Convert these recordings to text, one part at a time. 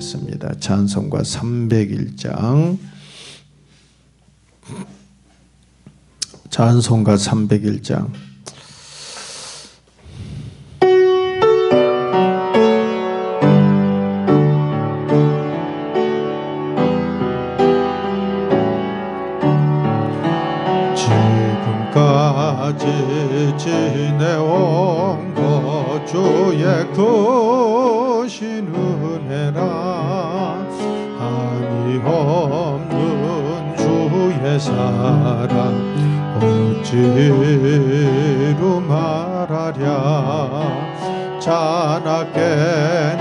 하시겠습니다. 찬송가 301장. 찬송가 301장. 지금까지 지내온 것 주의 크신 은혜라 한이 없는 주의 사랑 어찌로 말하랴 자나깨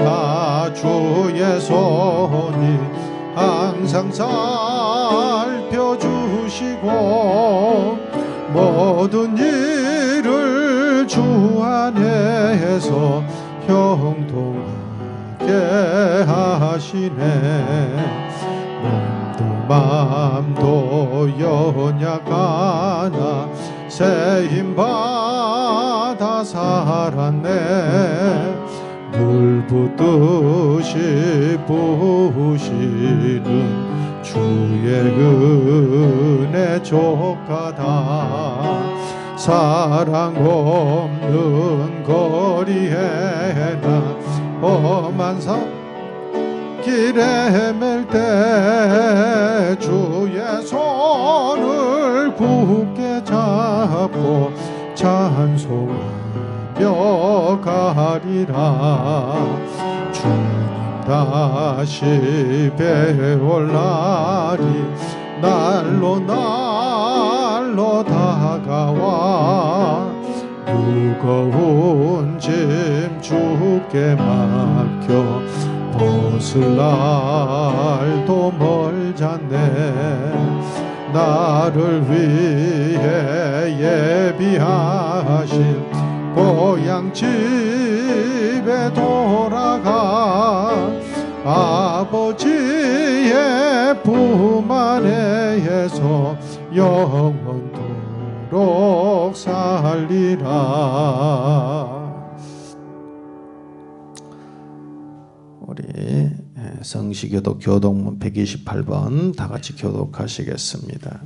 나 주의 손이 항상 살펴주시고 모든 일을 주 안에서 형통하게 하시네 몸도 맘도 연약하나 새 힘 받아 살았네 물 붓듯이 부으시는 주의 은혜 족하다 사랑 없는 거리에 나 험한 길에 맬 때 주의 손을 굳게 잡고 찬송하며 가리라 주님 다시 배울 날이 날로 다가와 무거운 짐 주께 맡겨 벗을 날도 멀잖네 나를 위해 예비하신 고향 집에 돌아가 아버지의 품 안에서 영원토록 살리라. 우리 성시교독 교독문 128번 다 같이 교독하시겠습니다.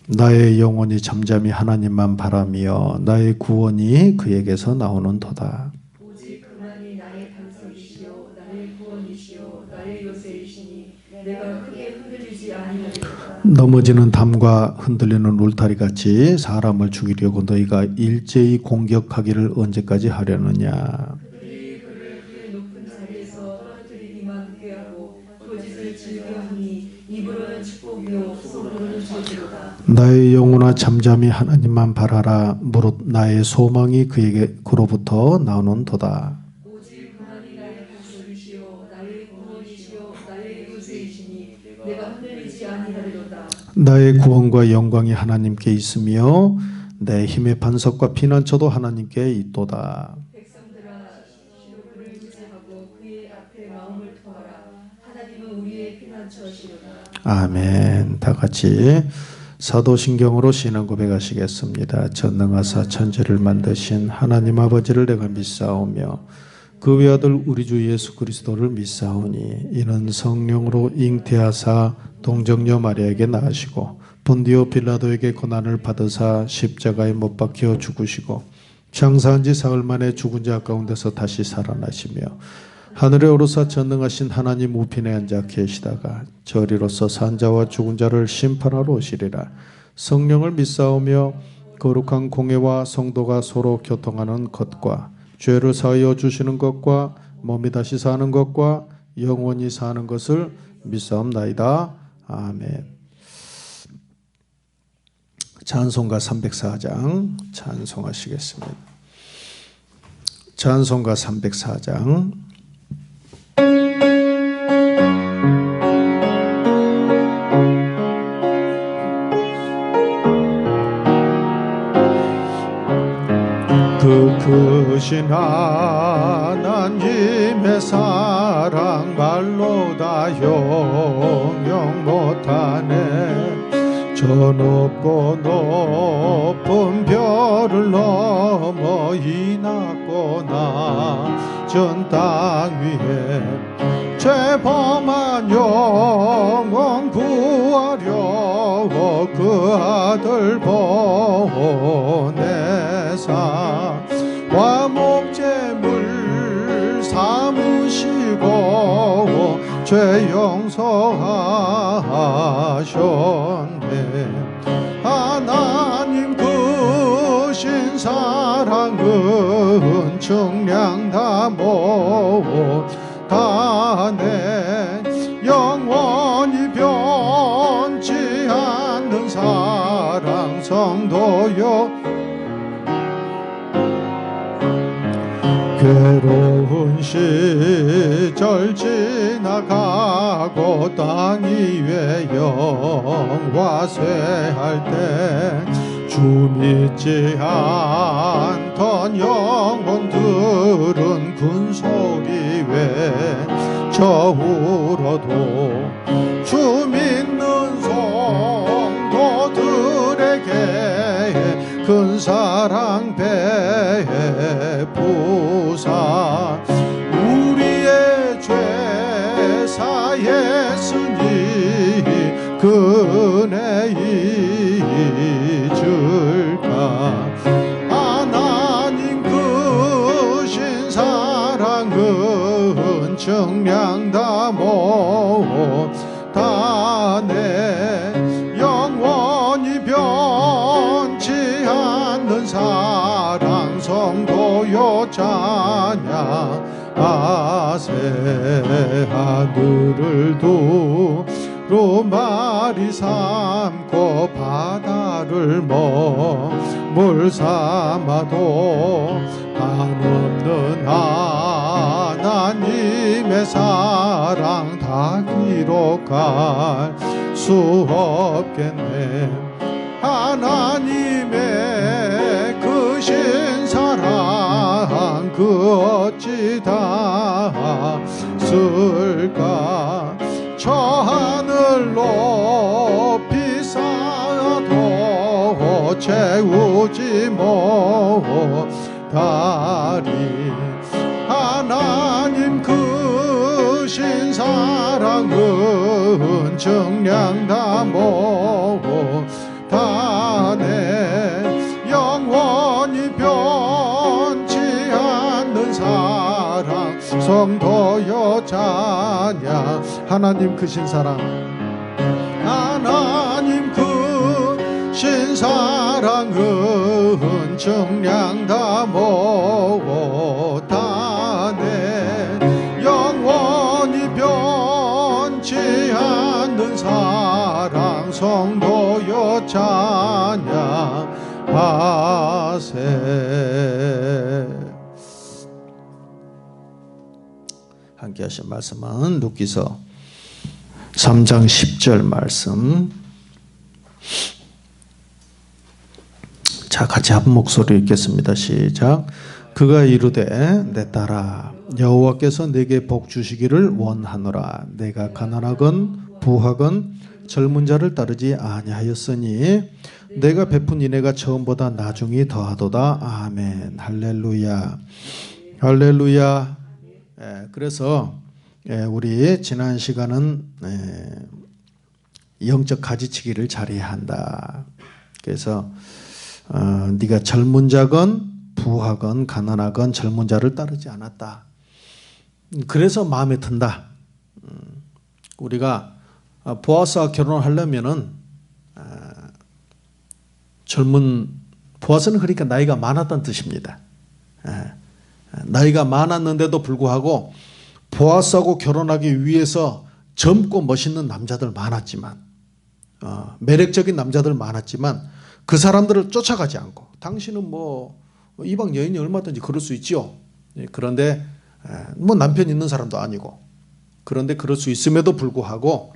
나의 영혼이 잠잠히 하나님만 바라며 나의 구원이 그에게서 나오는도다. 오직 그만이 나의 반석이시요 나의 구원이시요 나의 요새이시니 내가 크게 흔들리지 아니하리로다. 넘어지는 담과 흔들리는 울타리같이 사람을 죽이려고 너희가 일제히 공격하기를 언제까지 하려느냐. 그들이 그를 그의 높은 자리에서 떨어뜨리기만 꾀하고 거짓을 즐겨하니 입으로는 축복이요 속으로는 저주로다. 나의 영혼아 잠잠히 하나님만 바라라. 무릇 나의 소망이 그로부터 나오는도다. 오직 그만이 나의 반석이시요 나의 구원이시요 나의 요새이시니 내가 흔들리지 아니하리로다. 나의 구원과 영광이 하나님께 있으며 내 힘의 반석과 피난처도 하나님께 있도다. 백성들아 시로 그를 의지하고 그의 앞에 마음을 터하라. 하나님은 우리의 피난처시로다. 아멘. 다 같이 사도신경으로 신앙 고백하시겠습니다. 전능하사 천지를 만드신 하나님 아버지를 내가 믿사오며 그 외아들 우리 주 예수 그리스도를 믿사오니 이는 성령으로 잉태하사 동정녀 마리아에게 낳으시고 본디오 빌라도에게 고난을 받으사 십자가에 못 박혀 죽으시고 장사한 지 사흘 만에 죽은 자 가운데서 다시 살아나시며 하늘에 오르사 전능하신 하나님 우편에 앉아 계시다가 저리로서 산 자와 죽은 자를 심판하러 오시리라. 성령을 믿사오며 거룩한 공회와 성도가 서로 교통하는 것과 죄를 사하여 주시는 것과 몸이 다시 사는 것과 영원히 사는 것을 믿사옵나이다. 아멘. 찬송가 304장 찬송하시겠습니다. 찬송가 304장. 그 크신 하나님의 사랑 말로 다 형용 못하네. 저 높고 높은 별을 넘어 이 낮고 낮은 땅 위에 죄범한 영혼 구하려 그 아들 보내사 화목제물 삼으시고 죄 용서하셨네. 하나님 크신 사랑은 청량 다 못하네. 영원히 변치 않는 사랑 성도여 괴로운 시절 지나가고 땅 위에 영화쇠할 때 주 믿지 않던 영혼들은 큰 소리 외쳐 울어도 주 믿는 성도들에게 큰 사랑 베푸사 우리의 죄 사했으니 그 은혜 잊을까. 하나님 크신 사랑은 청량 다 못하네. 영원히 변치 않는 사랑 성도여 찬양하세. 하늘을 두루 마리 삼고 바다를 물 삼아도 한없는 하나님의 사랑 다 기록할 수 없겠네. 하나님의 크신 사랑 그 어찌 닿았을까. 저 하늘 높이 쌓아도 채우지 못하리. 하나님 크신 사랑은 정량 다 못하네. 영원히 변치 않는 사랑 성도여 찬양. 하나님 크신 사랑, 하나님 크신 사랑은 정량 다 못하네. 영원히 변치 않는 사랑 성도여 찬양하세. 함께 하신 말씀은 룻기서 3장 10절 말씀. 자, 같이 한 목소리 읽겠습니다. 시작. 그가 이르되 내 딸아 여호와께서 내게 복 주시기를 원하노라. 내가 가난하건 부하건 젊은 자를 따르지 아니하였으니 내가 베푼 인애가 처음보다 나중이 더하도다. 아멘. 할렐루야. 할렐루야. 그래서 우리 지난 시간은 영적 가지치기를 잘해야 한다. 그래서 네가 젊은 자건 부하건 가난하건 젊은 자를 따르지 않았다. 그래서 마음에 든다. 우리가 보아스와 결혼하려면은 보아스는 그러니까 나이가 많았다는 뜻입니다. 나이가 많았는데도 불구하고 보아스하고 결혼하기 위해서 젊고 멋있는 남자들 많았지만, 매력적인 남자들 많았지만 그 사람들을 쫓아가지 않고, 당신은 뭐 이방 여인이 얼마든지 그럴 수 있지요. 그런데 뭐 남편 있는 사람도 아니고, 그런데 그럴 수 있음에도 불구하고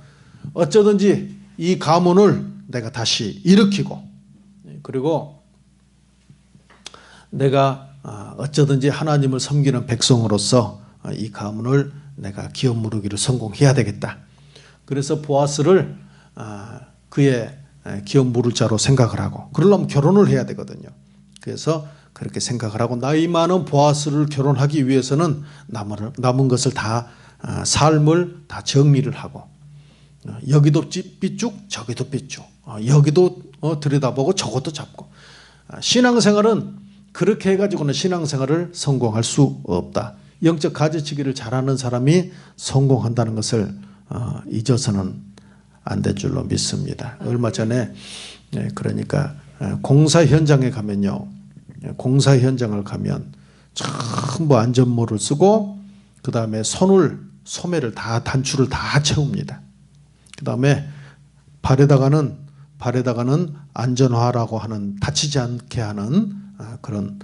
어쩌든지 이 가문을 내가 다시 일으키고, 그리고 내가 어쩌든지 하나님을 섬기는 백성으로서 이 가문을 내가 기업 무르기를 성공해야 되겠다. 그래서 보아스를 그의 기업 무를 자로 생각을 하고, 그러려면 결혼을 해야 되거든요. 그래서 그렇게 생각을 하고 나이 많은 보아스를 결혼하기 위해서는 남은 것을 다 삶을 다 정리를 하고 여기도 삐쭉 저기도 삐쭉 여기도 들여다보고 저것도 잡고 신앙생활은 그렇게 해가지고는 신앙생활을 성공할 수 없다. 영적 가지치기를 잘하는 사람이 성공한다는 것을 잊어서는 안 될 줄로 믿습니다. 얼마 전에 그러니까 공사 현장에 가면요. 공사 현장을 가면 전부 안전모를 쓰고 그 다음에 소매를 다 단추를 다 채웁니다. 그 다음에 발에다가는 안전화라고 하는 다치지 않게 하는 그런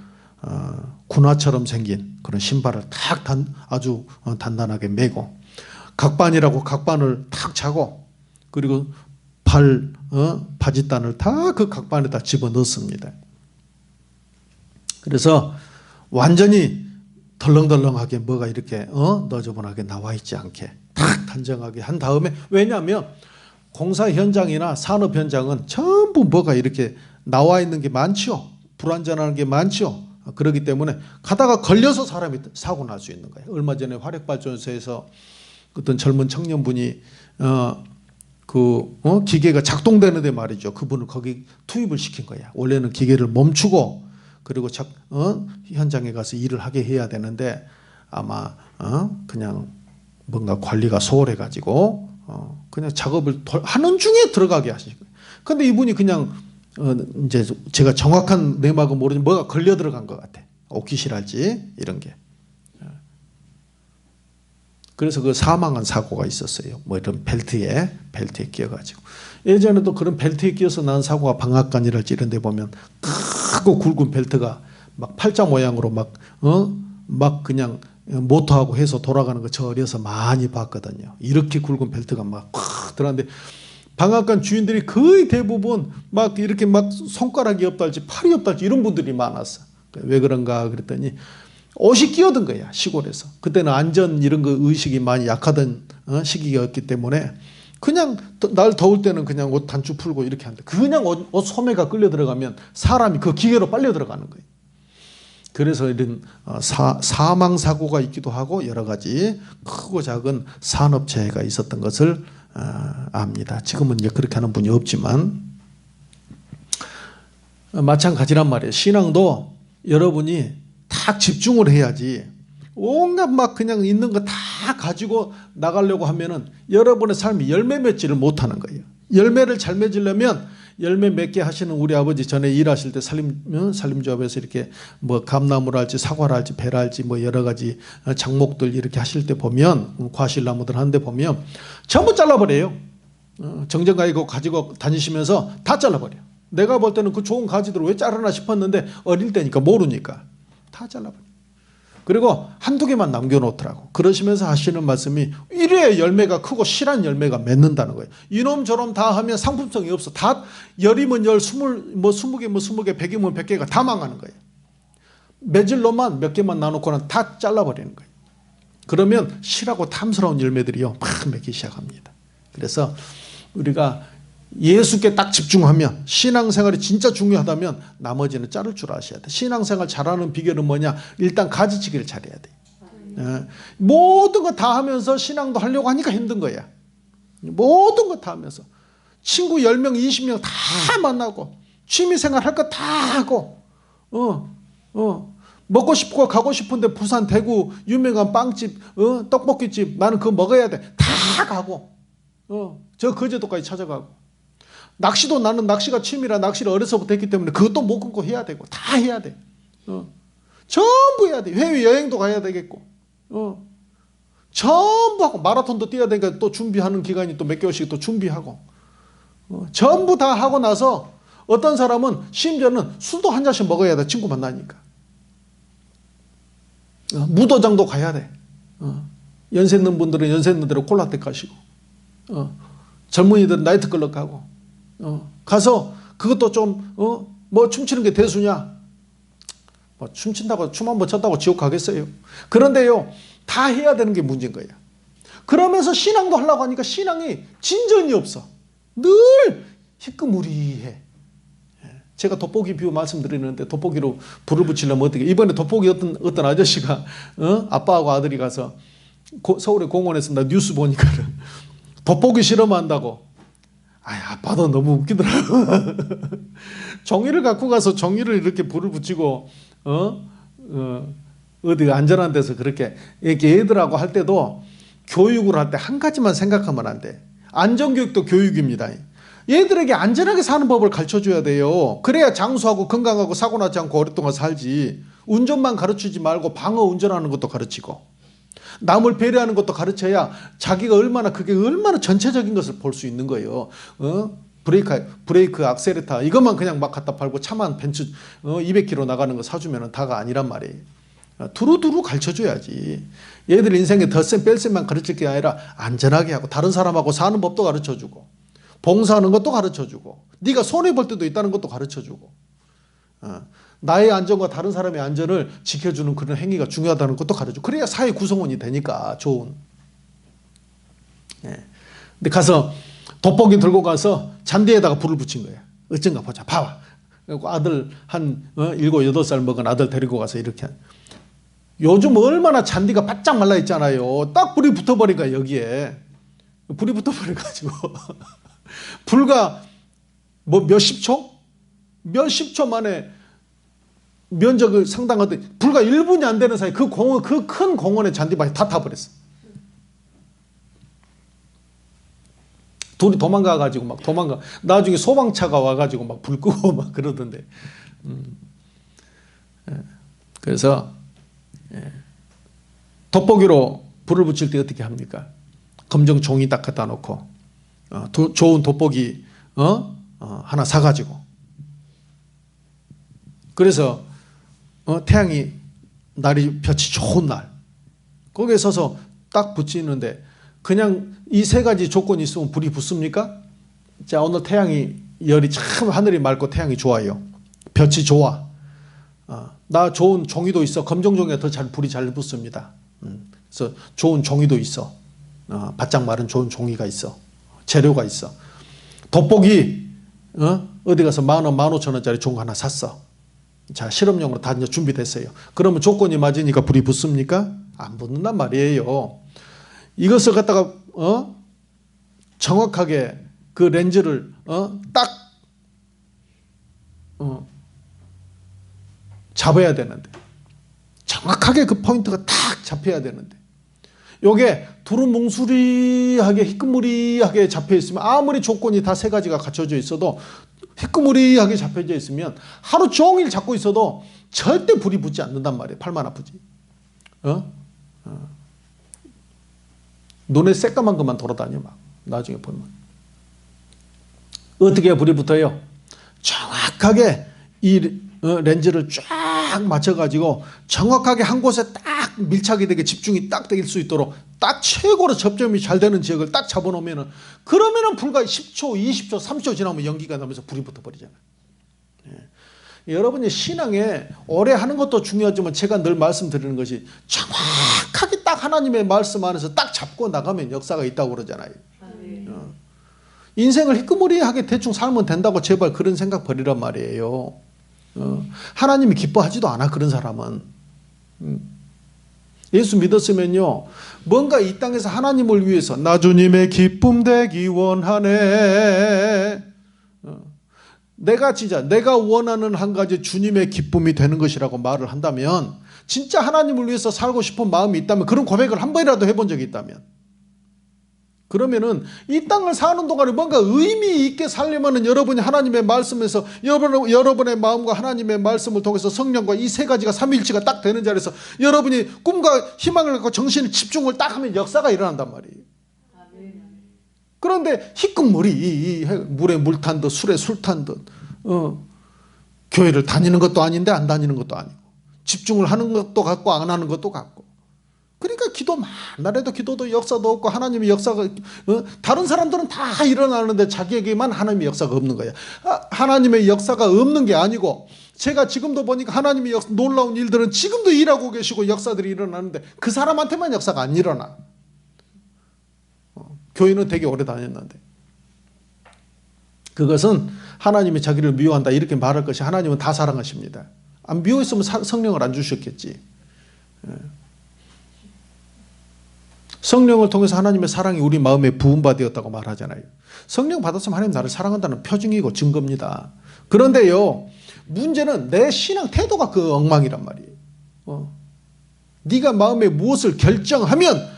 군화처럼 생긴 그런 신발을 탁 아주 단단하게 매고 각반이라고 각반을 탁 차고 그리고 바짓단을 다 그 각반에다 집어넣습니다. 그래서 완전히 덜렁덜렁하게 뭐가 이렇게 너저분하게 나와 있지 않게 탁 단정하게 한 다음에 왜냐하면 공사 현장이나 산업 현장은 전부 뭐가 이렇게 나와 있는 게 많죠. 불안전한 게 많죠. 그렇기 때문에 가다가 걸려서 사람이 사고 날 수 있는 거예요. 얼마 전에 화력발전소에서 어떤 젊은 청년분이 기계가 작동되는데 말이죠. 그분을 거기 투입을 시킨 거야. 원래는 기계를 멈추고 그리고 현장에 가서 일을 하게 해야 되는데 아마 그냥 뭔가 관리가 소홀해 가지고 그냥 작업을 하는 중에 들어가게 하신 거예요. 근데 이분이 그냥 이제 제가 정확한 내막은 모르지만 뭐가 걸려 들어간 것 같아. 오키실할지 이런 게. 그래서 그 사망한 사고가 있었어요. 뭐 이런 벨트에 끼어가지고. 예전에도 그런 벨트에 끼어서 난 사고가 방앗간이랄지 이런 데 보면 크고 굵은 벨트가 막 팔자 모양으로 막 그냥 모터하고 해서 돌아가는 거 저 어려서 많이 봤거든요. 이렇게 굵은 벨트가 막 들어갔는데 방앗간 주인들이 거의 대부분 막 이렇게 막 손가락이 없달지 팔이 없달지 이런 분들이 많았어. 왜 그런가 그랬더니 옷이 끼어든 거야 시골에서. 그때는 안전 이런 거 의식이 많이 약하던 시기였기 때문에 그냥 날 더울 때는 그냥 옷 단추 풀고 이렇게 하는데 그냥 옷 소매가 끌려 들어가면 사람이 그 기계로 빨려 들어가는 거예요. 그래서 이런 사망 사고가 있기도 하고 여러 가지 크고 작은 산업재해가 있었던 것을 압니다. 지금은 이제 그렇게 하는 분이 없지만 마찬가지란 말이에요. 신앙도 여러분이 딱 집중을 해야지 온갖 막 그냥 있는 거 다 가지고 나가려고 하면은 여러분의 삶이 열매 맺지를 못하는 거예요. 열매를 잘 맺으려면 열매 맺게 하시는 우리 아버지 전에 일하실 때 산림조합에서 이렇게 뭐 감나무를 할지 사과를 할지 배를 할지 뭐 여러 가지 작목들 이렇게 하실 때 보면 과실나무들 하는데 보면 전부 잘라버려요. 정정가위 그거 가지고 다니시면서 다 잘라버려요. 내가 볼 때는 그 좋은 가지들을 왜 자르나 싶었는데 어릴 때니까 모르니까 다 잘라버려요. 그리고 한두 개만 남겨놓더라고. 그러시면서 하시는 말씀이 이래야 열매가 크고 실한 열매가 맺는다는 거예요. 이놈 저놈 다 하면 상품성이 없어. 다 열이면 열, 20개 뭐 20개, 100개면 100개가 다 망하는 거예요. 맺을 놈만 몇 개만 나놓고는 다 잘라버리는 거예요. 그러면 실하고 탐스러운 열매들이요 막 맺기 시작합니다. 그래서 우리가 예수께 딱 집중하면 신앙생활이 진짜 중요하다면 나머지는 자를 줄 아셔야 돼. 신앙생활 잘하는 비결은 뭐냐? 일단 가지치기를 잘해야 돼. 모든 거 다 하면서 신앙도 하려고 하니까 힘든 거야. 모든 거 다 하면서 친구 10명 20명 다 만나고 취미생활 할 거 다 하고 먹고 싶고 가고 싶은데 부산 대구 유명한 빵집 떡볶이집 나는 그거 먹어야 돼. 다 가고 저 거제도까지 찾아가고 낚시도 나는 낚시가 취미라 낚시를 어려서부터 했기 때문에 그것도 못 끊고 해야 되고 다 해야 돼. 전부 해야 돼. 해외여행도 가야 되겠고 전부 하고 마라톤도 뛰어야 되니까 또 준비하는 기간이 또 몇 개월씩 또 준비하고 전부 다 하고 나서 어떤 사람은 심지어는 술도 한 잔씩 먹어야 돼. 친구 만나니까. 무도장도 가야 돼. 연세 있는 분들은 연세 있는 대로 콜라텍 가시고 젊은이들은 나이트클럽 가고 가서 그것도 좀 뭐 춤추는 게 대수냐? 뭐 춤춘다고 춤 한번 췄다고 지옥 가겠어요? 그런데요 다 해야 되는 게 문제인 거예요. 그러면서 신앙도 하려고 하니까 신앙이 진전이 없어. 늘 희끄무리해. 제가 돋보기 비유 말씀드리는데 돋보기로 불을 붙이려면 어떻게? 이번에 돋보기 어떤 아저씨가 아빠하고 아들이 가서 서울의 공원에서 나 뉴스 보니까 돋보기 실험한다고. 아빠도 너무 웃기더라고. 종이를 갖고 가서 종이를 이렇게 불을 붙이고 어디 안전한 데서 그렇게 이렇게 애들하고 할 때도 교육을 할 때 한 가지만 생각하면 안 돼. 안전교육도 교육입니다. 얘들에게 안전하게 사는 법을 가르쳐줘야 돼요. 그래야 장수하고 건강하고 사고 나지 않고 오랫동안 살지. 운전만 가르치지 말고 방어 운전하는 것도 가르치고 남을 배려하는 것도 가르쳐야 자기가 그게 얼마나 전체적인 것을 볼 수 있는 거예요. 브레이크, 악셀레터 이것만 그냥 막 갖다 팔고 차만 벤츠 200km 나가는 거 사주면 다가 아니란 말이에요. 두루두루 가르쳐줘야지. 얘들 인생에 덧셈 뺄셈만 가르칠 게 아니라 안전하게 하고 다른 사람하고 사는 법도 가르쳐주고 봉사하는 것도 가르쳐주고 네가 손해볼 때도 있다는 것도 가르쳐주고 나의 안전과 다른 사람의 안전을 지켜주는 그런 행위가 중요하다는 것도 가르쳐주고 그래야 사회 구성원이 되니까 좋은. 근데 가서 돋보기 들고 가서 잔디에다가 불을 붙인 거야. 어쩐가 보자. 봐봐. 그리고 아들 한 7, 8살 먹은 아들 데리고 가서 이렇게. 요즘 얼마나 잔디가 바짝 말라 있잖아요. 딱 불이 붙어버리니까 여기에. 불이 붙어버려가지고. 불과 몇십 초? 몇십 초 만에 면적을 상당하더니 불과 1분이 안 되는 사이 그 큰 공원의 잔디밭이 다 타버렸어. 둘이 도망가가지고 막 나중에 소방차가 와가지고 막 불 끄고 막 그러던데. 그래서 돋보기로 불을 붙일 때 어떻게 합니까? 검정 종이 딱 갖다 놓고 좋은 돋보기 하나 사가지고 그래서 태양이 날이 볕이 좋은 날 거기에 서서 딱 붙이는데 그냥 이 세 가지 조건이 있으면 불이 붙습니까? 자, 오늘 태양이 열이 참 하늘이 맑고 태양이 좋아요. 볕이 좋아. 나 좋은 종이도 있어. 검정 종이가 더 잘 불이 잘 붙습니다. 그래서 좋은 종이도 있어. 바짝 마른 좋은 종이가 있어. 재료가 있어. 돋보기 어디 가서 10,000원, 15,000원짜리 종이 하나 샀어. 자, 실험용으로 다 이제 준비됐어요. 그러면 조건이 맞으니까 불이 붙습니까? 안 붙는단 말이에요. 이것을 갖다가 정확하게 그 렌즈를 딱 잡아야 되는데 정확하게 그 포인트가 딱 잡혀야 되는데 요게 두루뭉술이하게 희끄무리하게 잡혀 있으면 아무리 조건이 다 세 가지가 갖춰져 있어도 희끄무리하게 잡혀져 있으면 하루 종일 잡고 있어도 절대 불이 붙지 않는단 말이에요. 팔만 아프지. 눈에 새까만 것만 돌아다녀 막 나중에 보면 어떻게 불이 붙어요? 정확하게 이 렌즈를 쫙 맞춰가지고 정확하게 한 곳에 딱 밀착이 되게 집중이 딱 될 수 있도록 딱 최고로 접점이 잘 되는 지역을 딱 잡아놓으면은 그러면은 불과 10초, 20초, 30초 지나면 연기가 나면서 불이 붙어버리잖아요. 여러분이 신앙에 오래 하는 것도 중요하지만 제가 늘 말씀드리는 것이 정확하게 딱 하나님의 말씀 안에서 딱 잡고 나가면 역사가 있다고 그러잖아요. 인생을 희끄무리하게 대충 살면 된다고 제발 그런 생각 버리란 말이에요. 하나님이 기뻐하지도 않아 그런 사람은. 예수 믿었으면요 뭔가 이 땅에서 하나님을 위해서 나 주님의 기쁨 되기 원하네. 내가 원하는 한 가지 주님의 기쁨이 되는 것이라고 말을 한다면 진짜 하나님을 위해서 살고 싶은 마음이 있다면 그런 고백을 한 번이라도 해본 적이 있다면 그러면은 이 땅을 사는 동안에 뭔가 의미 있게 살려면은 여러분이 하나님의 말씀에서 여러분의 마음과 하나님의 말씀을 통해서 성령과 이 세 가지가 삼위일체가 딱 되는 자리에서 여러분이 꿈과 희망을 갖고 정신을 집중을 딱 하면 역사가 일어난단 말이에요. 그런데 희끗물이 물에 물 탄 듯 술에 술 탄 듯 교회를 다니는 것도 아닌데 안 다니는 것도 아니고 집중을 하는 것도 같고 안 하는 것도 같고 그러니까 기도 만날 해도 기도도 역사도 없고 하나님의 역사가 다른 사람들은 다 일어나는데 자기에게만 하나님의 역사가 없는 거야. 하나님의 역사가 없는 게 아니고 제가 지금도 보니까 하나님의 놀라운 일들은 지금도 일하고 계시고 역사들이 일어나는데 그 사람한테만 역사가 안 일어나. 교회는 되게 오래 다녔는데 그것은 하나님이 자기를 미워한다 이렇게 말할 것이 하나님은 다 사랑하십니다. 안 미워했으면 성령을 안 주셨겠지. 성령을 통해서 하나님의 사랑이 우리 마음에 부음받았다고 말하잖아요. 성령 받았으면 하나님 나를 사랑한다는 표징이고 증거입니다. 그런데요, 문제는 내 신앙 태도가 그 엉망이란 말이에요. 네가 마음에 무엇을 결정하면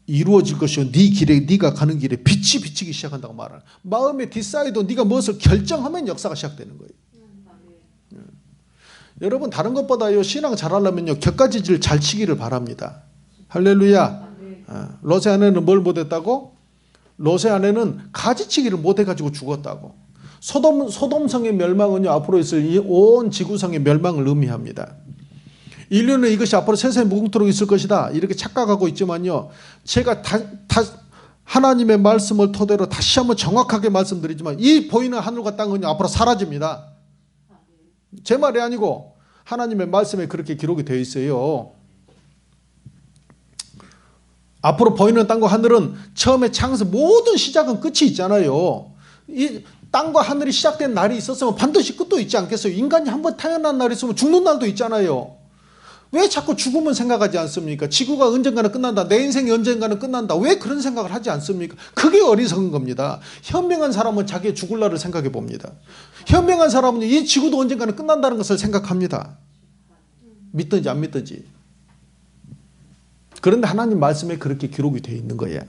이루어질 것이요 네 길에 네가 가는 길에 빛이 비치기 시작한다고 말하는, 마음에 디사이드, 네가 무엇을 결정하면 역사가 시작되는 거예요. 여러분 다른 것보다요 신앙 잘하려면요 격가지질 잘 치기를 바랍니다. 할렐루야. 롯의 아내는 뭘 못했다고? 롯의 아내는 가지치기를 못해가지고 죽었다고. 소돔성의 멸망은요 앞으로 있을 이 온 지구상의 멸망을 의미합니다. 인류는 이것이 앞으로 세상에 무궁토록 있을 것이다 이렇게 착각하고 있지만요, 제가 하나님의 말씀을 토대로 다시 한번 정확하게 말씀드리지만 이 보이는 하늘과 땅은요 앞으로 사라집니다. 제 말이 아니고 하나님의 말씀에 그렇게 기록이 되어 있어요. 앞으로 보이는 땅과 하늘은 처음에 창에서 모든 시작은 끝이 있잖아요. 이 땅과 하늘이 시작된 날이 있었으면 반드시 끝도 있지 않겠어요? 인간이 한번 태어난 날이 있으면 죽는 날도 있잖아요. 왜 자꾸 죽음은 생각하지 않습니까? 지구가 언젠가는 끝난다. 내 인생이 언젠가는 끝난다. 왜 그런 생각을 하지 않습니까? 그게 어리석은 겁니다. 현명한 사람은 자기의 죽을 날을 생각해 봅니다. 현명한 사람은 이 지구도 언젠가는 끝난다는 것을 생각합니다. 믿든지 안 믿든지. 그런데 하나님 말씀에 그렇게 기록이 되어 있는 거예요.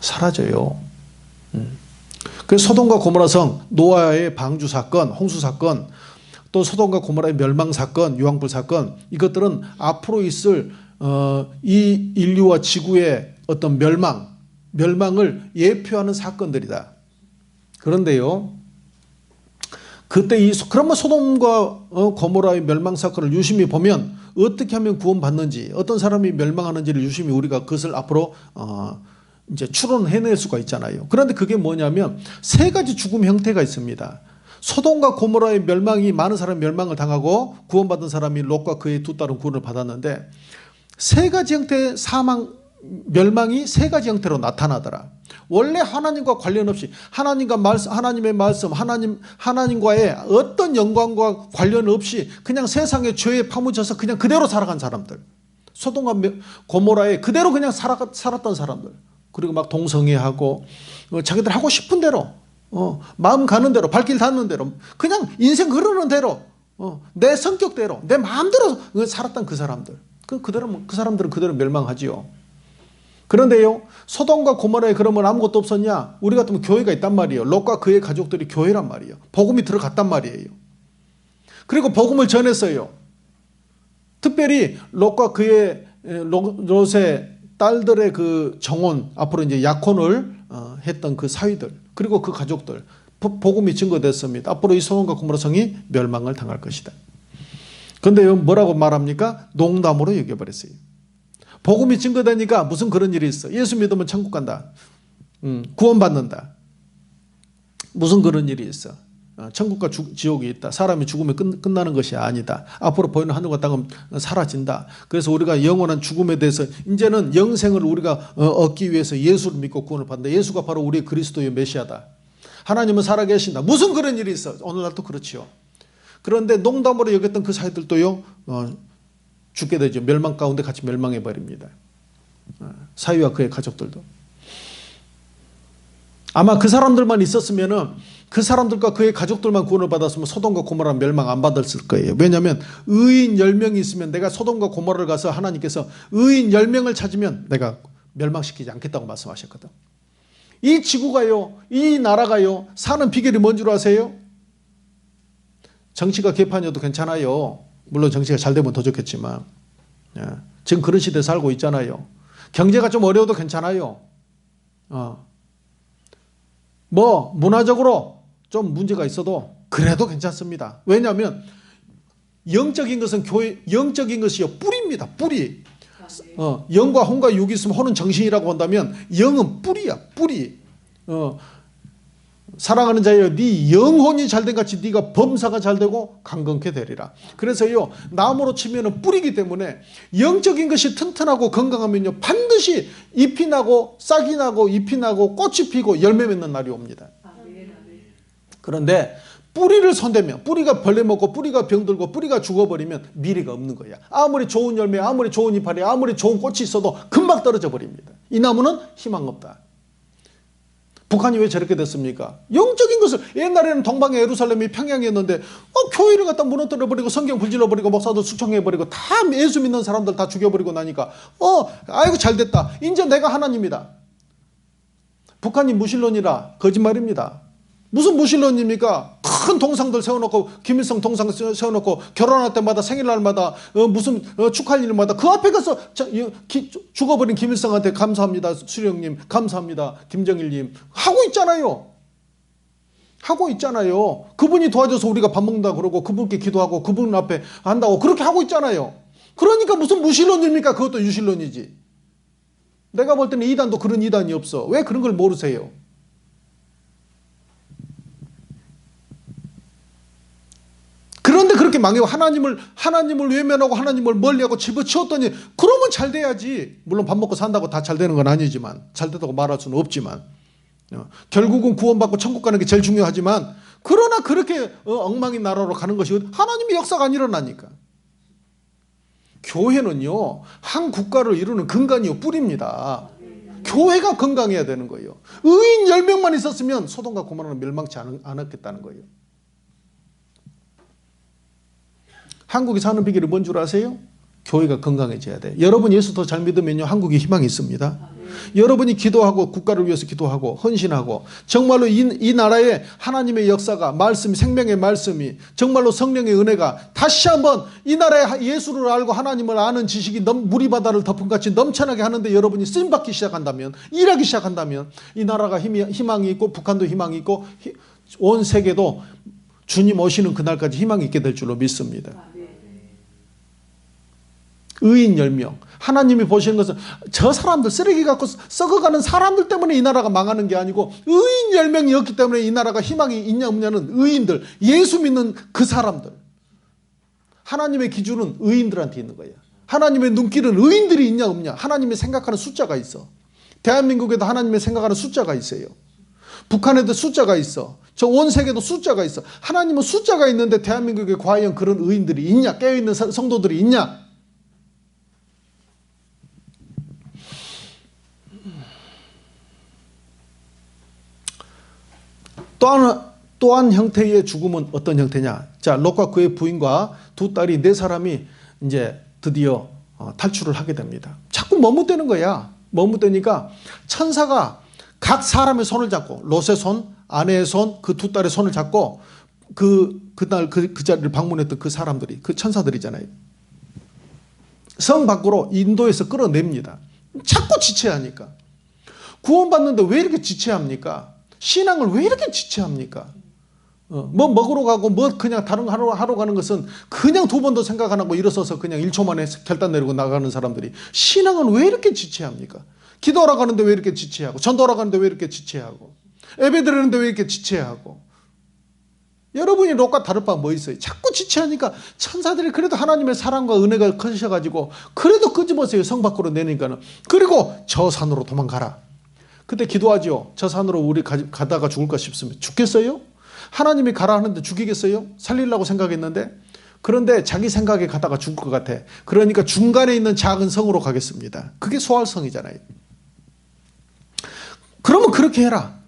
사라져요. 그래서 소돔과 고모라 성, 노아의 방주 사건, 홍수 사건, 또 소돔과 고모라의 멸망 사건, 유황불 사건, 이것들은 앞으로 있을 이 인류와 지구의 어떤 멸망을 예표하는 사건들이다. 그런데요, 그때 그러면 소돔과 고모라의 멸망 사건을 유심히 보면 어떻게 하면 구원받는지, 어떤 사람이 멸망하는지를 유심히 우리가 그것을 앞으로 이제 추론해낼 수가 있잖아요. 그런데 그게 뭐냐면 세 가지 죽음 형태가 있습니다. 소돔과 고모라의 멸망이 많은 사람이 멸망을 당하고 구원받은 사람이 롯과 그의 두 딸은 구원을 받았는데, 세 가지 형태의 멸망이 세 가지 형태로 나타나더라. 원래 하나님과 관련 없이 하나님의 말씀, 하나님과의 어떤 영광과 관련 없이 그냥 세상의 죄에 파묻혀서 그냥 그대로 살아간 사람들, 소돔과 고모라에 그대로 그냥 살았던 사람들, 그리고 막 동성애하고 자기들 하고 싶은 대로 마음 가는 대로 발길 닿는 대로 그냥 인생 흐르는 대로 내 성격대로 내 마음대로 살았던 그 사람들, 그 사람들은 그대로 멸망하지요. 그런데요, 소돔과 고모라에 그러면 아무것도 없었냐? 우리 같으면 교회가 있단 말이에요. 롯과 그의 가족들이 교회란 말이에요. 복음이 들어갔단 말이에요. 그리고 복음을 전했어요. 특별히 롯과 롯의 딸들의 그 정혼, 앞으로 이제 약혼을 했던 그 사위들, 그리고 그 가족들, 복음이 증거됐습니다. 앞으로 이 소돔과 고모라 성이 멸망을 당할 것이다. 그런데요, 뭐라고 말합니까? 농담으로 여겨버렸어요. 복음이 증거되니까 무슨 그런 일이 있어. 예수 믿으면 천국 간다. 구원받는다. 무슨 그런 일이 있어. 천국과 지옥이 있다. 사람이 죽으면 끝나는 것이 아니다. 앞으로 보이는 하늘과 땅은 사라진다. 그래서 우리가 영원한 죽음에 대해서 이제는 영생을 우리가 얻기 위해서 예수를 믿고 구원을 받는다. 예수가 바로 우리의 그리스도의 메시아다. 하나님은 살아계신다. 무슨 그런 일이 있어. 오늘날도 그렇지요. 그런데 농담으로 여겼던 그 사이들도요 죽게 되죠. 멸망 가운데 같이 멸망해 버립니다. 사위와 그의 가족들도. 아마 그 사람들만 있었으면은, 그 사람들과 그의 가족들만 구원을 받았으면 소돔과 고모라 멸망 안 받았을 거예요. 왜냐하면 의인 10명이 있으면, 내가 소돔과 고모라를 가서 하나님께서 의인 10명을 찾으면 내가 멸망시키지 않겠다고 말씀하셨거든. 이 지구가요, 이 나라가요, 사는 비결이 뭔 줄 아세요? 정치가 개판이어도 괜찮아요. 물론 정치가 잘 되면 더 좋겠지만, 지금 그런 시대에 살고 있잖아요. 경제가 좀 어려워도 괜찮아요. 뭐 문화적으로 좀 문제가 있어도 그래도 괜찮습니다. 왜냐하면 영적인 것은 영적인 것이요 뿌리입니다. 뿌리. 영과 혼과 육이 있으면 혼은 정신이라고 한다면 영은 뿌리야. 뿌리. 사랑하는 자여, 네 영혼이 잘된 같이 네가 범사가 잘되고 강건케 되리라. 그래서요, 나무로 치면은 뿌리기 때문에 영적인 것이 튼튼하고 건강하면요 반드시 잎이 나고 싹이 나고 잎이 나고 꽃이 피고 열매 맺는 날이 옵니다. 그런데 뿌리를 손대면 뿌리가 벌레 먹고 뿌리가 병들고 뿌리가 죽어버리면 미래가 없는 거야. 아무리 좋은 열매, 아무리 좋은 이파리, 아무리 좋은 꽃이 있어도 금방 떨어져 버립니다. 이 나무는 희망 없다. 북한이 왜 저렇게 됐습니까? 영적인 것을, 옛날에는 동방의 예루살렘이 평양이었는데 교회를 갖다 무너뜨려버리고 성경 불질러버리고 목사도 숙청해버리고 다 예수 믿는 사람들 다 죽여버리고 나니까 아이고 잘됐다. 이제 내가 하나님이다. 북한이 무신론이라 거짓말입니다. 무슨 무신론입니까? 큰 동상들 세워놓고 김일성 동상 세워놓고 결혼할 때마다 생일날마다 무슨 축하할 일마다 그 앞에 가서 죽어버린 김일성한테 감사합니다. 수령님 감사합니다. 김정일님 하고 있잖아요. 하고 있잖아요. 그분이 도와줘서 우리가 밥 먹는다 그러고 그분께 기도하고 그분 앞에 한다고 그렇게 하고 있잖아요. 그러니까 무슨 무신론입니까? 그것도 유신론이지. 내가 볼 때는 이단도 그런 이단이 없어. 왜 그런 걸 모르세요? 그런데 그렇게 망해요. 하나님을 외면하고 하나님을 멀리하고 집어치웠더니 그러면 잘 돼야지. 물론 밥 먹고 산다고 다 잘 되는 건 아니지만, 잘 됐다고 말할 수는 없지만, 결국은 구원받고 천국 가는 게 제일 중요하지만, 그러나 그렇게 엉망인 나라로 가는 것이 하나님의 역사가 안 일어나니까. 교회는요, 한 국가를 이루는 근간이요, 뿌리입니다. 교회가 건강해야 되는 거예요. 의인 10명만 있었으면 소돔과 고모라는 멸망치 않았겠다는 거예요. 한국이 사는 비결이 뭔 줄 아세요? 교회가 건강해져야 돼. 여러분 예수 더 잘 믿으면요, 한국에 희망이 있습니다. 여러분이 기도하고 국가를 위해서 기도하고 헌신하고 정말로 이 나라에 하나님의 역사가, 말씀이, 생명의 말씀이, 정말로 성령의 은혜가 다시 한번 이 나라에 예수를 알고 하나님을 아는 지식이 물이 바다를 덮은 같이 넘쳐나게 하는데 여러분이 쓰임받기 시작한다면, 일하기 시작한다면 이 나라가 희망이 있고 북한도 희망이 있고 온 세계도 주님 오시는 그날까지 희망이 있게 될 줄로 믿습니다. 의인 10명. 하나님이 보시는 것은 저 사람들 쓰레기 갖고 썩어가는 사람들 때문에 이 나라가 망하는 게 아니고 의인 10명이었기 때문에 이 나라가 희망이 있냐 없냐는 의인들, 예수 믿는 그 사람들. 하나님의 기준은 의인들한테 있는 거예요. 하나님의 눈길은 의인들이 있냐 없냐. 하나님이 생각하는 숫자가 있어. 대한민국에도 하나님이 생각하는 숫자가 있어요. 북한에도 숫자가 있어. 저 온 세계도 숫자가 있어. 하나님은 숫자가 있는데 대한민국에 과연 그런 의인들이 있냐? 깨어있는 성도들이 있냐? 또한 형태의 죽음은 어떤 형태냐? 자, 롯과 그의 부인과 두 딸이, 네 사람이 이제 드디어 탈출을 하게 됩니다. 자꾸 머뭇대는 거야. 머뭇대니까 천사가 각 사람의 손을 잡고, 롯의 손, 아내의 손, 그 두 딸의 손을 잡고 그날 그 자리를 방문했던 그 사람들이, 그 천사들이잖아요. 성 밖으로 인도에서 끌어냅니다. 자꾸 지체하니까. 구원받는데 왜 이렇게 지체합니까? 신앙을 왜 이렇게 지체합니까? 뭐 먹으러 가고 뭐 그냥 다른 거 하러 가는 것은 그냥 두 번도 생각 안 하고 일어서서 그냥 1초 만에 결단 내리고 나가는 사람들이 신앙은 왜 이렇게 지체합니까? 기도하러 가는데 왜 이렇게 지체하고, 전도하러 가는데 왜 이렇게 지체하고, 예배 드리는데 왜 이렇게 지체하고. 여러분이 롯과 다를 바 뭐 있어요? 자꾸 지체하니까 천사들이 그래도 하나님의 사랑과 은혜가 커지셔가지고 그래도 끄집어서요, 성 밖으로 내니까는. 그리고 저 산으로 도망가라. 그때 기도하죠. 저 산으로 우리 가다가 죽을까 싶으면 죽겠어요? 하나님이 가라 하는데 죽이겠어요? 살리려고 생각했는데. 그런데 자기 생각에 가다가 죽을 것 같아. 그러니까 중간에 있는 작은 성으로 가겠습니다. 그게 소알성이잖아요. 그러면 그렇게 해라.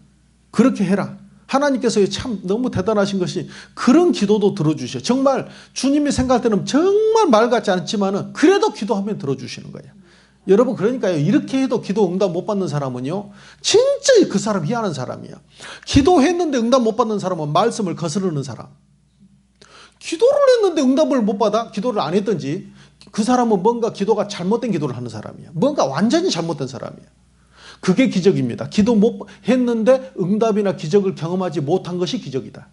그렇게 해라. 하나님께서 참 너무 대단하신 것이 그런 기도도 들어주셔. 정말 주님이 생각할 때는 정말 말 같지 않지만은 그래도 기도하면 들어주시는 거예요. 여러분, 그러니까요, 이렇게 해도 기도 응답 못 받는 사람은요, 진짜 그 사람 희한한 사람이야. 기도했는데 응답 못 받는 사람은 말씀을 거스르는 사람. 기도를 했는데 응답을 못 받아? 기도를 안 했든지 그 사람은 뭔가 기도가 잘못된 기도를 하는 사람이야. 뭔가 완전히 잘못된 사람이야. 그게 기적입니다. 기도 못 했는데 응답이나 기적을 경험하지 못한 것이 기적이다.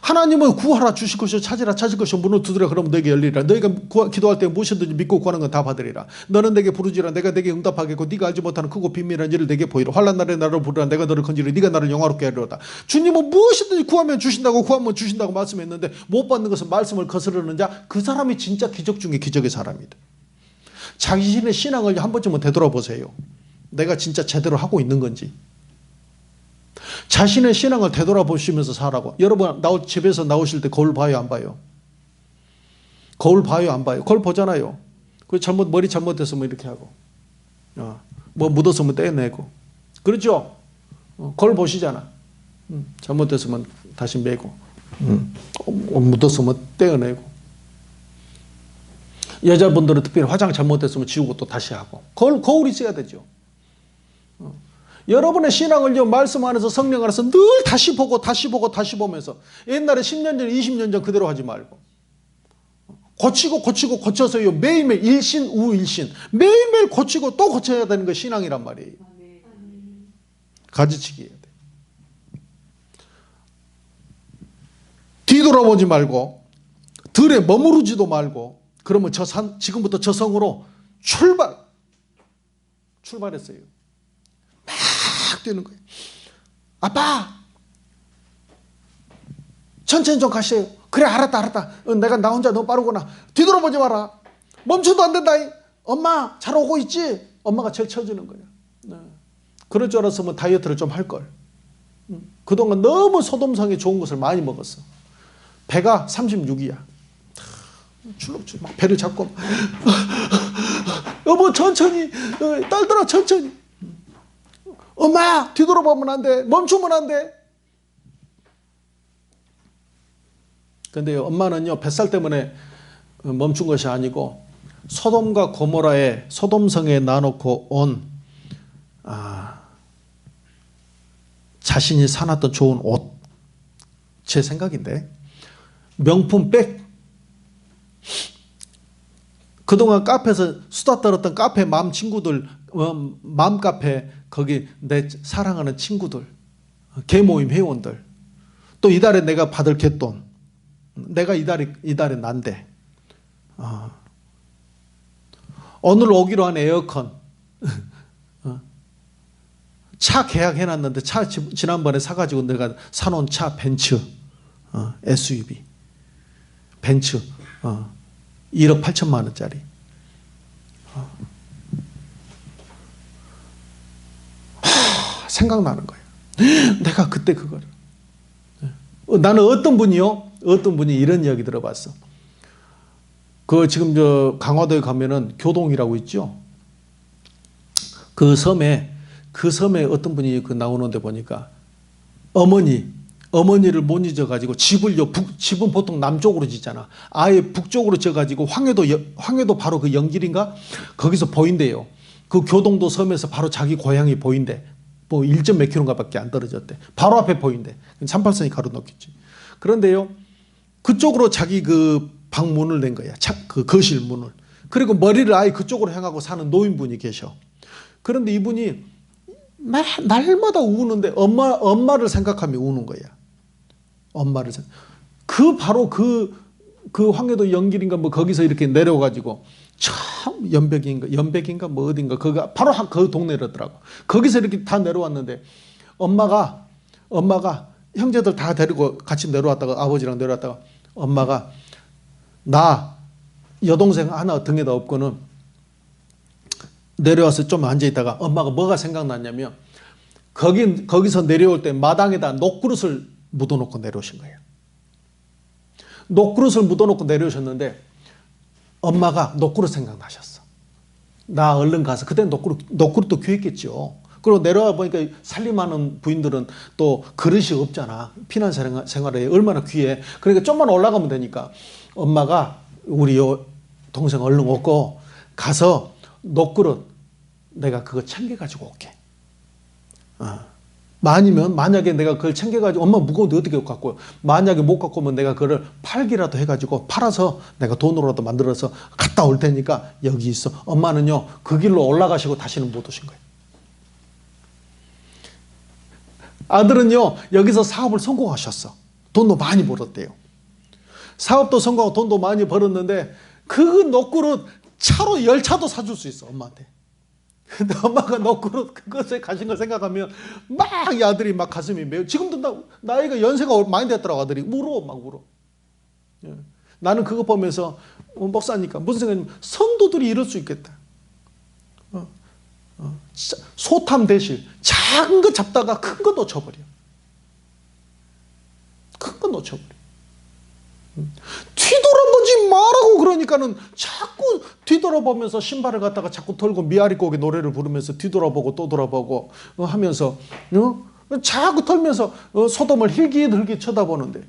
하나님은 구하라 주실 것이요, 찾으라 찾을 것이요, 문을 두드려 그러면 너에게 열리리라. 너희가 기도할 때 무엇이든지 믿고 구하는 건 다 받으리라. 너는 내게 부르지라. 내가 내게 응답하겠고 네가 알지 못하는 크고 비밀한 일을 내게 보이라. 환난 날에 나를 부르라. 내가 너를 건지리. 네가 나를 영화롭게 하리로다. 주님은 무엇이든지 구하면 주신다고 말씀했는데 못 받는 것은 말씀을 거스르는 자, 그 사람이 진짜 기적 중에 기적의 사람이다. 자신의 신앙을 한 번쯤은 되돌아보세요. 내가 진짜 제대로 하고 있는 건지. 자신의 신앙을 되돌아보시면서 살라고. 여러분 집에서 나오실 때 거울 봐요 안 봐요? 거울 봐요 안 봐요? 거울 보잖아요. 그 머리 잘못됐으면 이렇게 하고, 뭐 묻었으면 떼내고, 그렇죠? 거울 보시잖아. 잘못됐으면 다시 매고, 묻었으면 떼어내고. 여자분들은 특별히 화장 잘못됐으면 지우고 또 다시 하고. 거울이 있어야 되죠. 여러분의 신앙을요, 말씀 안에서 성령 안에서 늘 다시 보고 다시 보고 다시 보면서, 옛날에 10년 전 20년 전 그대로 하지 말고 고치고 고쳐서요, 매일매일 일신 우일신 매일매일 고치고 또 고쳐야 되는 게 신앙이란 말이에요. 가지치기 해야 돼. 뒤돌아보지 말고 들에 머무르지도 말고, 그러면 지금부터 저 성으로 출발했어요. 막 뛰는 거예요. 아빠 천천히 좀 가세요. 그래 알았다. 내가 나 혼자 너무 빠르구나. 뒤돌아보지 마라. 멈춰도 안 된다. 엄마 잘 오고 있지? 엄마가 제일 쳐주는 거야. 네. 그럴 줄 알았으면 다이어트를 좀 할걸. 그동안 너무 소돔성에 좋은 것을 많이 먹었어. 배가 36이야. 출렁출렁 막 배를 잡고 여보 천천히, 딸들아 천천히. 엄마 뒤돌아보면 안 돼. 멈추면 안 돼. 근데 엄마는요, 뱃살 때문에 멈춘 것이 아니고 소돔과 고모라의 소돔성에 놔놓고 온 자신이 사놨던 좋은 옷, 제 생각인데, 명품 백, 그동안 카페에서 수다 떨었던 카페 맘 친구들, 맘 카페 거기 내 사랑하는 친구들, 개모임 회원들, 또 이달에 내가 받을 갯돈, 내가 이달에 난데, 오늘 오기로 한 에어컨, 차 계약해놨는데 차 지난번에 사가지고 내가 사놓은 차 벤츠, SUV 벤츠 1억 8천만 원짜리. 생각나는 거예요. 내가 그때 그거를. 나는 어떤 분이 이런 이야기 들어봤어. 지금 강화도에 가면은 교동이라고 있죠. 그 섬에 어떤 분이 나오는데 보니까 어머니를 못 잊어가지고 집은 보통 남쪽으로 짓잖아. 아예 북쪽으로 져가지고 황해도 바로 그 영길인가? 거기서 보인대요. 그 교동도 섬에서 바로 자기 고향이 보인대. 뭐 1점 몇 킬로인가 밖에 안 떨어졌대. 바로 앞에 보인대. 38선이 가로놓겠지. 그런데요, 그쪽으로 자기 그 방문을 낸 거야. 그 거실 문을. 그리고 머리를 아예 그쪽으로 향하고 사는 노인분이 계셔. 그런데 이분이 날마다 우는데 엄마를 생각하며 우는 거야. 엄마를 바로 그 황해도 영길인가 뭐 거기서 이렇게 내려가지고 참 연백인가 뭐 어딘가 거기가 바로 그 동네라더라고. 거기서 이렇게 다 내려왔는데 엄마가 형제들 다 데리고 같이 내려왔다가, 아버지랑 내려왔다가, 엄마가 나 여동생 하나 등에다 업고는 내려와서 좀 앉아있다가 엄마가 뭐가 생각났냐면, 거기서 내려올 때 마당에다 녹그릇을 묻어놓고 내려오신 거예요. 녹그릇을 묻어놓고 내려오셨는데 엄마가 녹그릇 생각나셨어. 나 얼른 가서, 그때 녹그릇도 귀했겠죠. 그리고 내려와 보니까 살림하는 부인들은 또 그릇이 없잖아. 피난 생활에 얼마나 귀해. 그러니까 좀만 올라가면 되니까 엄마가 우리 동생 얼른 오고 가서 녹그릇 내가 그거 챙겨가지고 올게. 만약에 내가 그걸 챙겨가지고, 엄마 무거운데 어떻게 갖고 와요? 만약에 못 갖고 오면 내가 그걸 팔기라도 해가지고 팔아서 내가 돈으로라도 만들어서 갔다 올 테니까 여기 있어. 엄마는요 그 길로 올라가시고 다시는 못 오신 거예요. 아들은요 여기서 사업을 성공하셨어. 돈도 많이 벌었대요. 사업도 성공하고 돈도 많이 벌었는데 그 녹그릇 차로 10차도 사줄 수 있어, 엄마한테. 근데 엄마가 녹그릇 그것에 가신 걸 생각하면 막 이 아들이 막 가슴이 메어. 지금도 나이가 연세가 많이 됐더라고. 아들이 막 울어. 예. 나는 그거 보면서 목사니까 무슨 생각이냐면, 성도들이 이럴 수 있겠다. 소탐 대실 작은 거 잡다가 큰 거 놓쳐버려. 자꾸 놓쳐버려. 뒤돌아보지 말라고 그러니까는 자꾸 뒤돌아보면서 신발을 갖다가 자꾸 털고 미아리 곡의 노래를 부르면서 뒤돌아보고 또 돌아보고 하면서 자꾸 털면서 소돔을 hir깃hir깃 쳐다보는데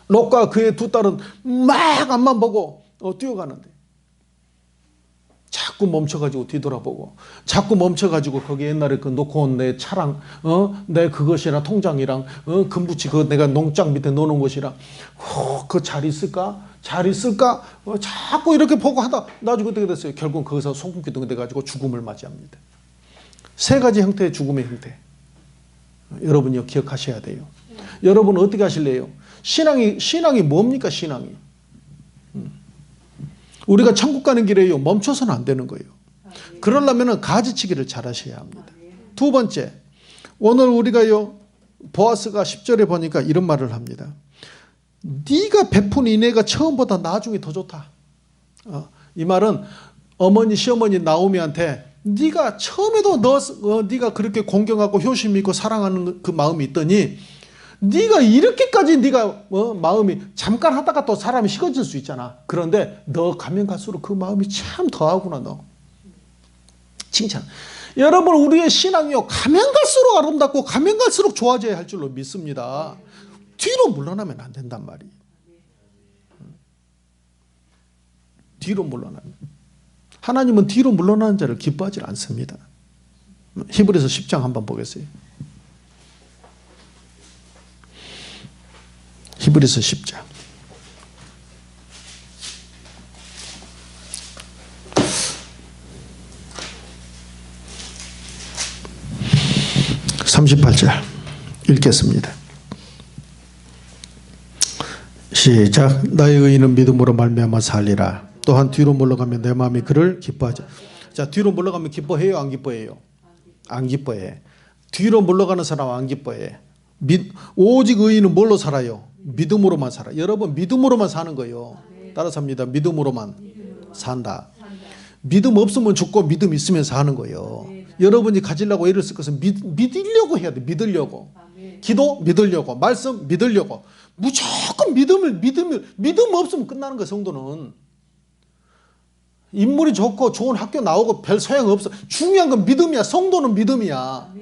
롯과 그의 두 딸은 막 앞만 보고 뛰어가는데 자꾸 멈춰가지고 뒤돌아보고 자꾸 멈춰가지고 거기 옛날에 그 놓고 온 내 차랑 내 그것이랑 통장이랑 금붙이 그 내가 농장 밑에 넣어놓은 것이랑 그 잘 있을까? 잘 있을까? 자꾸 이렇게 보고 하다 나중에 어떻게 됐어요? 결국 거기서 송금기둥이 돼가지고 죽음을 맞이합니다. 세 가지 형태의 죽음의 형태. 여러분이 기억하셔야 돼요. 여러분 어떻게 하실래요? 신앙이 뭡니까? 신앙이 우리가 천국 가는 길에요 멈춰서는 안 되는 거예요. 그러려면 가지치기를 잘 하셔야 합니다. 두 번째, 오늘 우리가요 보아스가 10절에 보니까 이런 말을 합니다. 네가 베푼 이내가 처음보다 나중에 더 좋다. 이 말은 어머니 시어머니 나오미한테 네가 처음에도 네가 그렇게 공경하고 효심 있고 사랑하는 그 마음이 있더니 네가 이렇게까지 네가 마음이 잠깐 하다가 또 사람이 식어질 수 있잖아. 그런데 너 가면 갈수록 그 마음이 참 더하구나. 너 칭찬. 여러분 우리의 신앙이요 가면 갈수록 아름답고 가면 갈수록 좋아져야 할 줄로 믿습니다. 뒤로 물러나면 안 된단 말이에요. 뒤로 물러나면 하나님은 뒤로 물러나는 자를 기뻐하지 않습니다. 히브리서 10장 한번 보겠어요. 히브리서 10장 38절 읽겠습니다. 시작. 나의 의인은 믿음으로 말미암아 살리라. 또한 뒤로 물러가면 내 마음이 그를 기뻐하지. 자, 뒤로 물러가면 기뻐해요, 안 기뻐해요? 안 기뻐해. 뒤로 물러가는 사람은 안 기뻐해. 오직 의인은 뭘로 살아요? 믿음으로만 살아. 여러분 믿음으로만 사는 거예요. 따라서 합니다. 믿음으로만 산다. 믿음 없으면 죽고 믿음 있으면 사는 거예요. 여러분이 가지려고 애를 쓸 것은 믿으려고 해야 돼. 믿으려고. 기도 믿으려고. 말씀 믿으려고. 무조건 믿음 없으면 끝나는 거예요. 성도는. 인물이 좋고 좋은 학교 나오고 별 소용 없어. 중요한 건 믿음이야. 성도는 믿음이야.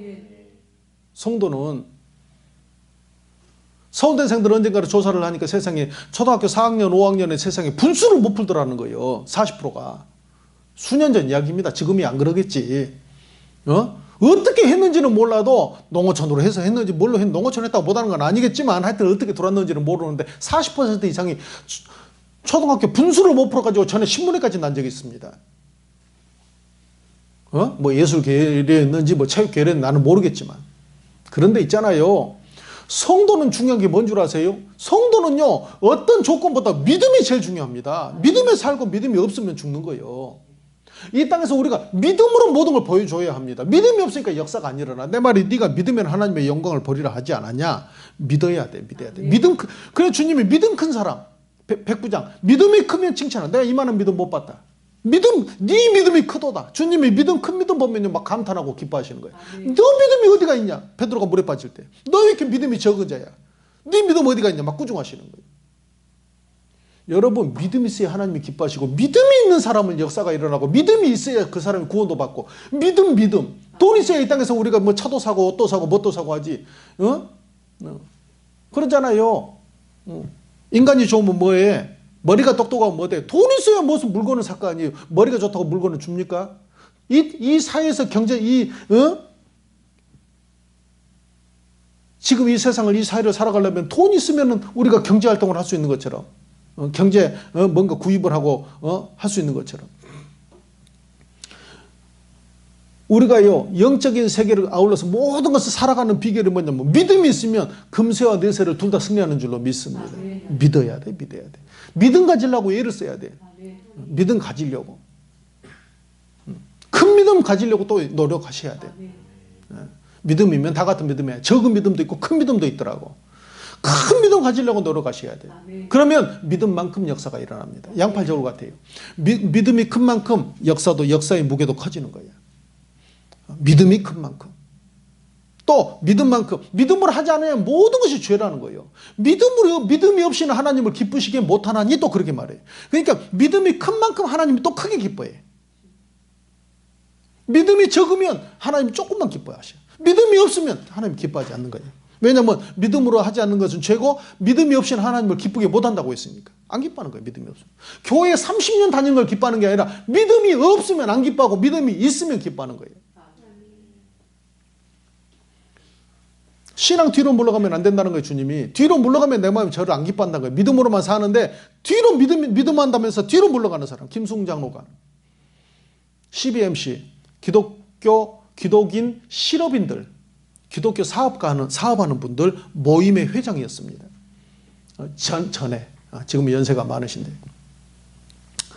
성도는. 서울대생들 언젠가를 조사를 하니까 세상에 초등학교 4학년 5학년에 세상에 분수를 못 풀더라는 거예요. 40%가. 수년 전 이야기입니다. 지금이 안 그러겠지. 어떻게 했는지는 몰라도 농어촌으로 해서 했는지 뭘로 했는지 농어촌 했다고 못하는 건 아니겠지만 하여튼 어떻게 돌았는지는 모르는데 40% 이상이 초등학교 분수를 못 풀어가지고 전에 신문에까지 난 적이 있습니다. 뭐 예술계였는지 뭐 체육계였는지 나는 모르겠지만. 그런데 있잖아요. 성도는 중요한 게 뭔 줄 아세요? 성도는요 어떤 조건보다 믿음이 제일 중요합니다. 믿음에 살고 믿음이 없으면 죽는 거예요. 이 땅에서 우리가 믿음으로 모든 걸 보여줘야 합니다. 믿음이 없으니까 역사가 안 일어나. 내 말이 네가 믿으면 하나님의 영광을 보리라 하지 않았냐? 믿어야 돼. 믿음 그래 주님이 믿음 큰 사람 백부장 믿음이 크면 칭찬하. 내가 이만한 믿음 못 봤다. 네 믿음이 크도다. 주님이 큰 믿음 보면 막 감탄하고 기뻐하시는 거예요. 너 믿음이 어디가 있냐? 베드로가 물에 빠질 때. 너 왜 이렇게 믿음이 적은 자야? 네 믿음 어디가 있냐? 막 꾸중하시는 거예요. 여러분 믿음이 있어야 하나님이 기뻐하시고 믿음이 있는 사람은 역사가 일어나고 믿음이 있어야 그 사람이 구원도 받고 믿음. 돈 있어야 이 땅에서 우리가 뭐 차도 사고 옷도 사고 뭣도 사고 하지. 그러잖아요. 인간이 좋으면 뭐해? 머리가 똑똑하면 뭐돼? 돈 있어야 무슨 물건을 살 거 아니에요. 머리가 좋다고 물건을 줍니까? 이 사회에서 지금 이 세상을 이 사회를 살아가려면 돈 있으면 우리가 경제활동을 할 수 있는 것처럼 뭔가 구입을 하고 할 수 있는 것처럼 우리가요 영적인 세계를 아울러서 모든 것을 살아가는 비결이 뭐냐면 믿음이 있으면 금세와 내세를 둘 다 승리하는 줄로 믿습니다. 믿어야 돼. 믿음 가지려고 애를 써야 돼. 믿음 가지려고. 큰 믿음 가지려고 또 노력하셔야 돼. 믿음이면 다 같은 믿음이야. 적은 믿음도 있고 큰 믿음도 있더라고. 큰 믿음 가지려고 노력하셔야 돼요. 그러면 믿음만큼 역사가 일어납니다. 양팔 저울 같아요. 믿음이 큰 만큼 역사의 무게도 커지는 거예요. 믿음이 큰 만큼. 또 믿음만큼, 믿음으로 하지 않으면 모든 것이 죄라는 거예요. 믿음이 없이는 하나님을 기쁘시게 못하나니 또 그렇게 말해요. 그러니까 믿음이 큰 만큼 하나님이 또 크게 기뻐해. 믿음이 적으면 하나님 조금만 기뻐하셔요. 믿음이 없으면 하나님 기뻐하지 않는 거예요. 왜냐하면 믿음으로 하지 않는 것은 죄고 믿음이 없이는 하나님을 기쁘게 못한다고 했으니까. 안 기뻐하는 거예요. 믿음이 없으면. 교회 30년 다니는 걸 기뻐하는 게 아니라 믿음이 없으면 안 기뻐하고 믿음이 있으면 기뻐하는 거예요. 신앙 뒤로 물러가면 안 된다는 거예요. 주님이. 뒤로 물러가면 내 마음이 저를 안 기뻐한다는 거예요. 믿음으로만 사는데 뒤로 믿음한다면서 뒤로 물러가는 사람. 김승 장로가. CBMC 기독인 실업인들, 기독교 사업하는 분들 모임의 회장이었습니다. 전에 지금 연세가 많으신데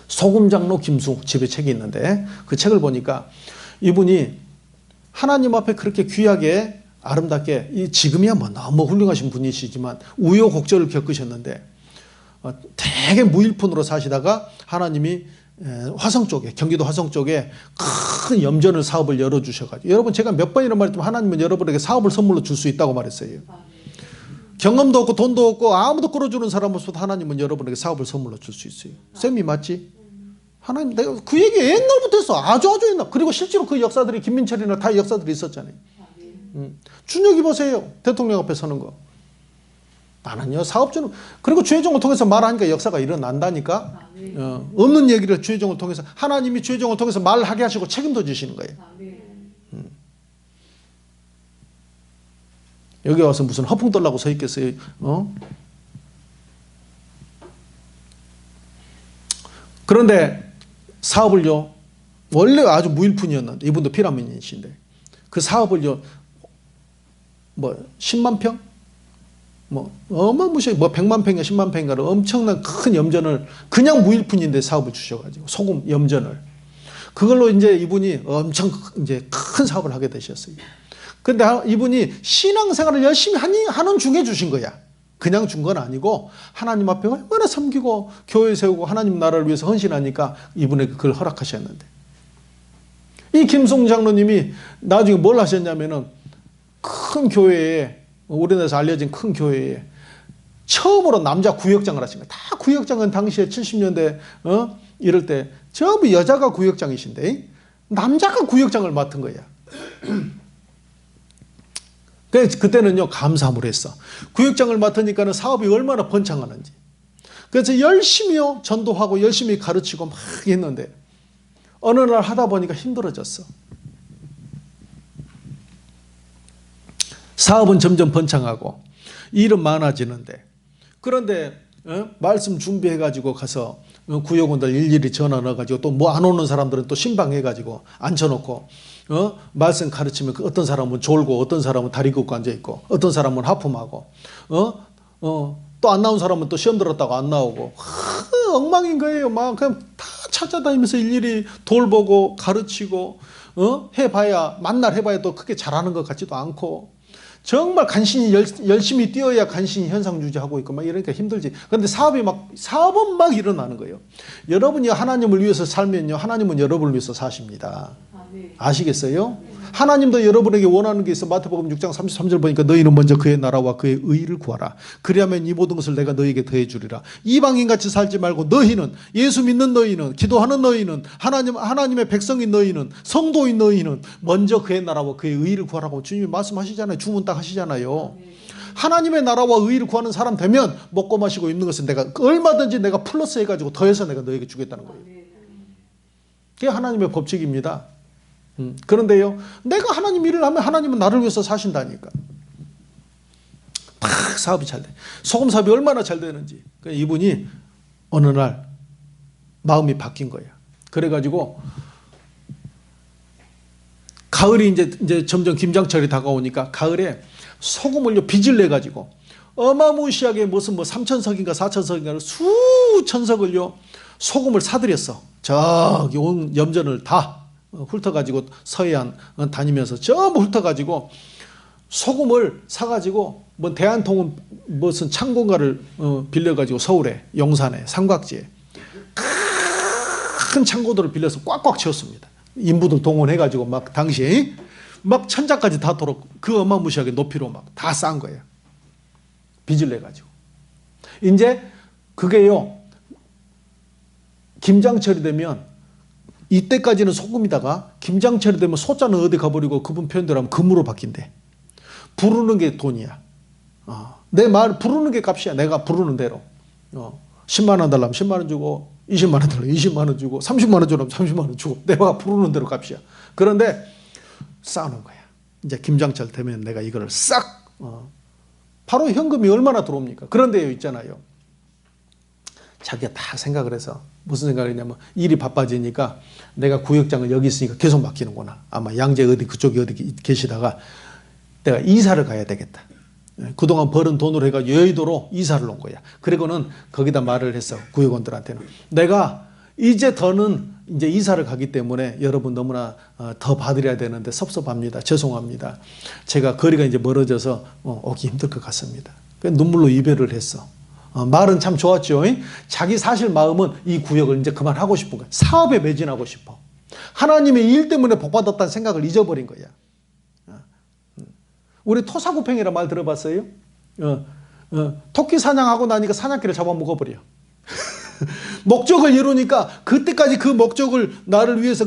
소금장로 김승 집에 책이 있는데 그 책을 보니까 이분이 하나님 앞에 그렇게 귀하게 아름답게 지금이야 뭐 너무 훌륭하신 분이시지만 우여곡절을 겪으셨는데 되게 무일푼으로 사시다가 하나님이 화성 쪽에 경기도 화성 쪽에 큰 염전을 사업을 열어주셔가지고 여러분 제가 몇 번이나 말했지만 하나님은 여러분에게 사업을 선물로 줄 수 있다고 말했어요. 경험도 없고 돈도 없고 아무도 끌어주는 사람 없어도 하나님은 여러분에게 사업을 선물로 줄 수 있어요. 쌤이 맞지? 하나님 내가 그 얘기 옛날부터 했어. 아주 옛날. 그리고 실제로 그 역사들이 김민철이나 다 역사들이 있었잖아요. 준혁이 보세요. 대통령 앞에 서는 거. 나는요 사업주는 그리고 주혜종을 통해서 말하니까 역사가 일어난다니까. 없는 얘기를 주혜종을 통해서 하나님이 주혜종을 통해서 말하게 하시고 책임도 지시는 거예요. 여기 와서 무슨 허풍 떨라고 서 있겠어요? 그런데 사업을요 원래 아주 무일푼이었는데 이분도 피라민이신데 그 사업을요 뭐 10만 평? 뭐 어마무시하게 뭐 100만 평이야 10만 평인가를 엄청난 큰 염전을 그냥 무일푼인데 사업을 주셔가지고 소금 염전을 그걸로 이제 이분이 엄청 이제 큰 사업을 하게 되셨어요. 근데 이분이 신앙생활을 열심히 하는 중에 주신 거야. 그냥 준 건 아니고 하나님 앞에 얼마나 섬기고 교회 세우고 하나님 나라를 위해서 헌신하니까 이분에게 그걸 허락하셨는데 이 김송 장로님이 나중에 뭘 하셨냐면은 큰 교회에 우리나라에서 알려진 큰 교회에 처음으로 남자 구역장을 하신 거예요. 다 구역장은 당시에 70년대 이럴 때 전부 여자가 구역장이신데 남자가 구역장을 맡은 거야. 그래서 그때는요 감사함을 했어. 구역장을 맡으니까는 사업이 얼마나 번창하는지. 그래서 열심히요 전도하고 열심히 가르치고 막 했는데 어느 날 하다 보니까 힘들어졌어. 사업은 점점 번창하고 일은 많아지는데 그런데 말씀 준비해가지고 가서 구역원들 일일이 전화 넣어가지고 또 뭐 안 오는 사람들은 또 신방해가지고 앉혀놓고 말씀 가르치면 어떤 사람은 졸고 어떤 사람은 다리 긋고 앉아있고 어떤 사람은 하품하고 또 안 나온 사람은 또 시험 들었다고 안 나오고 엉망인 거예요. 막 그냥 다 찾아다니면서 일일이 돌보고 가르치고 해봐야 만날 해봐야 또 크게 잘하는 것 같지도 않고 정말 간신히 열심히 뛰어야 간신히 현상 유지하고 있고 막 이러니까 힘들지. 그런데 사업은 막 일어나는 거예요. 여러분이 하나님을 위해서 살면요 하나님은 여러분을 위해서 사십니다. 아시겠어요? 하나님도 여러분에게 원하는 게 있어. 마태복음 6장 33절 보니까 너희는 먼저 그의 나라와 그의 의를 구하라. 그리하면 이 모든 것을 내가 너희에게 더해 주리라. 이방인같이 살지 말고 너희는 예수 믿는 너희는 기도하는 너희는 하나님의 백성인 너희는 성도인 너희는 먼저 그의 나라와 그의 의를 구하라고 주님이 말씀하시잖아요. 주문 딱 하시잖아요. 하나님의 나라와 의를 구하는 사람 되면 먹고 마시고 입는 것은 내가 얼마든지 내가 플러스 해가지고 더해서 내가 너에게 주겠다는 거예요. 그게 하나님의 법칙입니다. 그런데요 내가 하나님 일을 하면 하나님은 나를 위해서 사신다니까. 막 사업이 잘 돼. 소금 사업이 얼마나 잘 되는지. 그러니까 이분이 어느 날 마음이 바뀐 거야. 그래가지고 가을이 이제 점점 김장철이 다가오니까 가을에 소금을요 빚을 내가지고 어마무시하게 무슨 뭐 3천석인가 4천석인가 수천석을요 소금을 사들였어. 저기 온 염전을 다 훑어가지고 서해안 다니면서 전부 훑어가지고 소금을 사가지고 뭐 대한통운 무슨 창고인가를 빌려가지고 서울에 용산에 삼각지에 큰 창고들을 빌려서 꽉꽉 채웠습니다. 인부들 동원해가지고 막 당시에 막 천장까지 닿도록 그 어마무시하게 높이로 막 다 쌓은 거예요. 빚을 내가지고. 이제 그게요, 김장철이 되면, 이때까지는 소금이다가 김장철이 되면 소자는 어디 가버리고 그분 표현대로 하면 금으로 바뀐대. 부르는 게 돈이야. 내 말 부르는 게 값이야. 내가 부르는 대로. 10만 원 달라면 10만 원 주고, 20만 원 달라면 20만 원 주고, 30만 원 주려면 30만 원 주고, 내가 부르는 대로 값이야. 그런데 쌓아놓은 거야. 이제 김장철 되면 내가 이거를 싹, 바로 현금이 얼마나 들어옵니까? 그런데요, 있잖아요. 자기가 다 생각을 해서 무슨 생각을 했냐면, 일이 바빠지니까 내가 구역장을 여기 있으니까 계속 맡기는구나. 아마 양재 어디 그쪽에 어디 계시다가 내가 이사를 가야 되겠다. 그동안 벌은 돈으로 해가지고 여의도로 이사를 온 거야. 그리고는 거기다 말을 했어. 구역원들한테는. 내가 이제 더는 이제 이사를 가기 때문에 여러분 너무나 더 봐드려야 되는데 섭섭합니다. 죄송합니다. 제가 거리가 이제 멀어져서 오기 힘들 것 같습니다. 눈물로 이별을 했어. 말은 참 좋았죠. 자기 사실 마음은 이 구역을 이제 그만하고 싶은 거야. 사업에 매진하고 싶어. 하나님의 일 때문에 복받았다는 생각을 잊어버린 거야. 우리 토사구팽이라 말 들어봤어요? 토끼 사냥하고 나니까 사냥개를 잡아먹어버려. 목적을 이루니까 그때까지 그 목적을 나를 위해서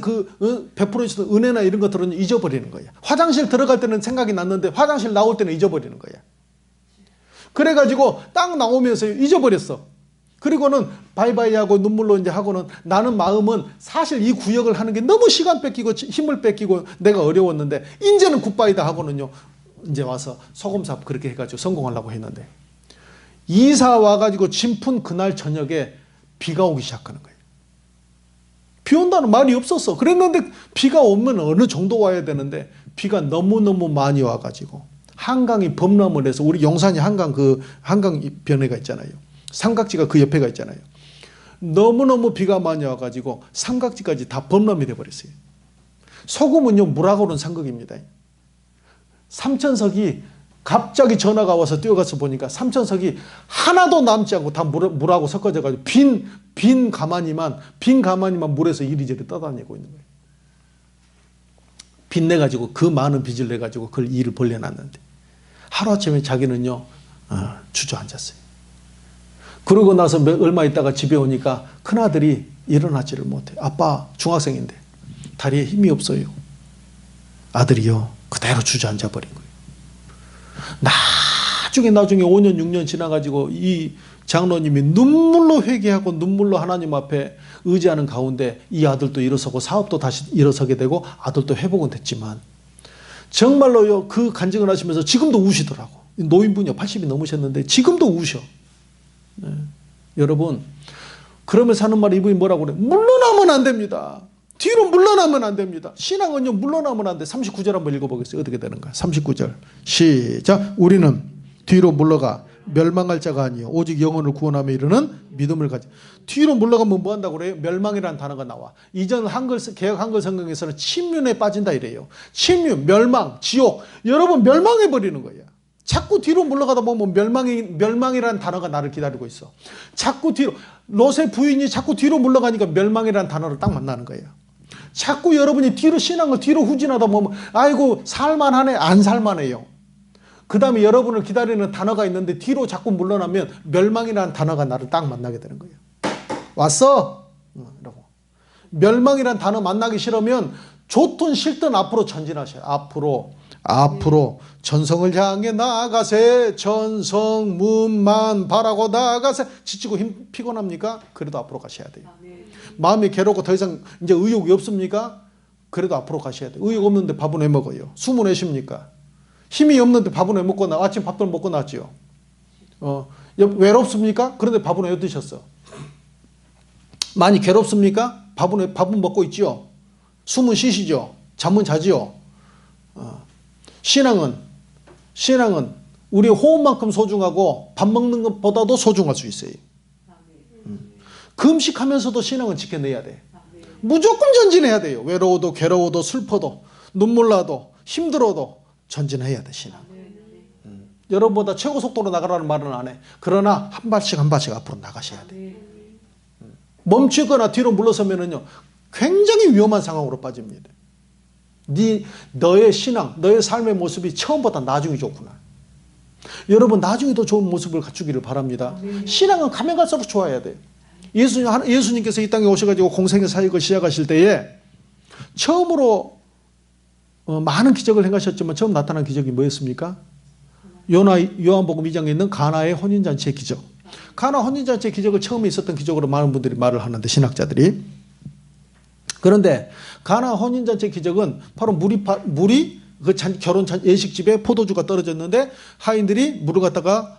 베풀어 주셨던 은혜나 이런 것들은 잊어버리는 거야. 화장실 들어갈 때는 생각이 났는데 화장실 나올 때는 잊어버리는 거야. 그래가지고 딱 나오면서 잊어버렸어. 그리고는 바이바이 하고 눈물로 이제 하고는 나는 마음은 사실 이 구역을 하는 게 너무 시간 뺏기고 힘을 뺏기고 내가 어려웠는데 이제는 굿바이다 하고는요. 이제 와서 소금삽 그렇게 해가지고 성공하려고 했는데 이사 와가지고 짐 푼 그날 저녁에 비가 오기 시작하는 거예요. 비 온다는 말이 없었어. 그랬는데 비가 오면 어느 정도 와야 되는데 비가 너무너무 많이 와가지고 한강이 범람을 해서 우리 용산이 한강 변해가 있잖아요. 삼각지가 그 옆에가 있잖아요. 너무너무 비가 많이 와가지고 삼각지까지 다 범람이 돼버렸어요. 소금은요 물하고는 상극입니다. 삼천석이 갑자기 전화가 와서 뛰어가서 보니까 삼천석이 하나도 남지 않고 다 물하고 섞어져가지고 빈 가마니만 물에서 이리저리 떠다니고 있는 거예요. 빚 내가지고 그 많은 빚을 내가지고 그걸 일을 벌려놨는데 하루아침에 자기는요 주저앉았어요. 그러고 나서 얼마 있다가 집에 오니까 큰아들이 일어나지를 못해. 아빠 중학생인데 다리에 힘이 없어요. 아들이요 그대로 주저앉아 버린 거예요. 나중에 5년 6년 지나가지고 이 장로님이 눈물로 회개하고 눈물로 하나님 앞에 의지하는 가운데 이 아들도 일어서고 사업도 다시 일어서게 되고 아들도 회복은 됐지만 정말로요 그 간증을 하시면서 지금도 우시더라고. 노인분이요 80이 넘으셨는데 지금도 우셔. 네. 여러분 그러면서 하는 말이 이분이 뭐라고 그래? 물러나면 안 됩니다. 뒤로 물러나면 안 됩니다. 신앙은요 물러나면 안 돼. 39절 한번 읽어보겠어요. 어떻게 되는가? 39절 시작. 우리는 뒤로 물러가 멸망할 자가 아니요 오직 영혼을 구원하며 이르는 믿음을 가지. 뒤로 물러가면 뭐 한다고 그래요? 멸망이라는 단어가 나와. 이전 개역 한글 성경에서는 침륜에 빠진다 이래요. 침륜, 멸망, 지옥. 여러분 멸망해 버리는 거야. 자꾸 뒤로 물러가다 보면 멸망이라는 단어가 나를 기다리고 있어. 자꾸 뒤로 롯의 부인이 자꾸 뒤로 물러가니까 멸망이라는 단어를 딱 만나는 거예요. 자꾸 여러분이 뒤로 신앙을 뒤로 후진하다 보면 아이고 살만하네 안 살만해요. 그 다음에 여러분을 기다리는 단어가 있는데 뒤로 자꾸 물러나면 멸망이라는 단어가 나를 딱 만나게 되는 거예요. 왔어? 이러고. 멸망이라는 단어 만나기 싫으면 좋든 싫든 앞으로 전진하셔요. 앞으로 전성을 향해 나아가세. 전성문만 바라고 나아가세. 지치고 피곤합니까? 그래도 앞으로 가셔야 돼요. 마음이 괴롭고 더 이상 이제 의욕이 없습니까? 그래도 앞으로 가셔야 돼요. 의욕 없는데 밥은 왜 먹어요? 숨은 왜 쉬십니까? 힘이 없는데 밥은 왜 먹고 아침 밥도 먹고 나왔죠. 외롭습니까? 그런데 밥은 왜 드셨어? 많이 괴롭습니까? 밥은 먹고 있죠. 숨은 쉬시죠. 잠은 자지요. 신앙은 우리 호흡만큼 소중하고 밥 먹는 것보다도 소중할 수 있어요. 금식하면서도 신앙은 지켜내야 돼. 무조건 전진해야 돼요. 외로워도 괴로워도 슬퍼도 눈물 나도 힘들어도 전진해야 돼 신앙. 여러분보다 최고 속도로 나가라는 말은 안 해. 그러나 한 발씩 앞으로 나가셔야 돼. 멈추거나 뒤로 물러서면은요 굉장히 위험한 상황으로 빠집니다. 너의 신앙, 너의 삶의 모습이 처음보다 나중이 좋구나. 여러분 나중에 더 좋은 모습을 갖추기를 바랍니다. 신앙은 가면 갈수록 좋아야 돼요. 예수님께서 이 땅에 오셔가지고 공생의 사역을 시작하실 때에 처음으로 많은 기적을 행하셨지만 처음 나타난 기적이 뭐였습니까? 요한복음 2장에 있는 가나의 혼인잔치의 기적. 가나 혼인잔치의 기적을 처음에 있었던 기적으로 많은 분들이 말을 하는데, 신학자들이. 그런데 가나 혼인잔치의 기적은 바로 물이 그 결혼 예식집에 포도주가 떨어졌는데 하인들이 물을 갖다가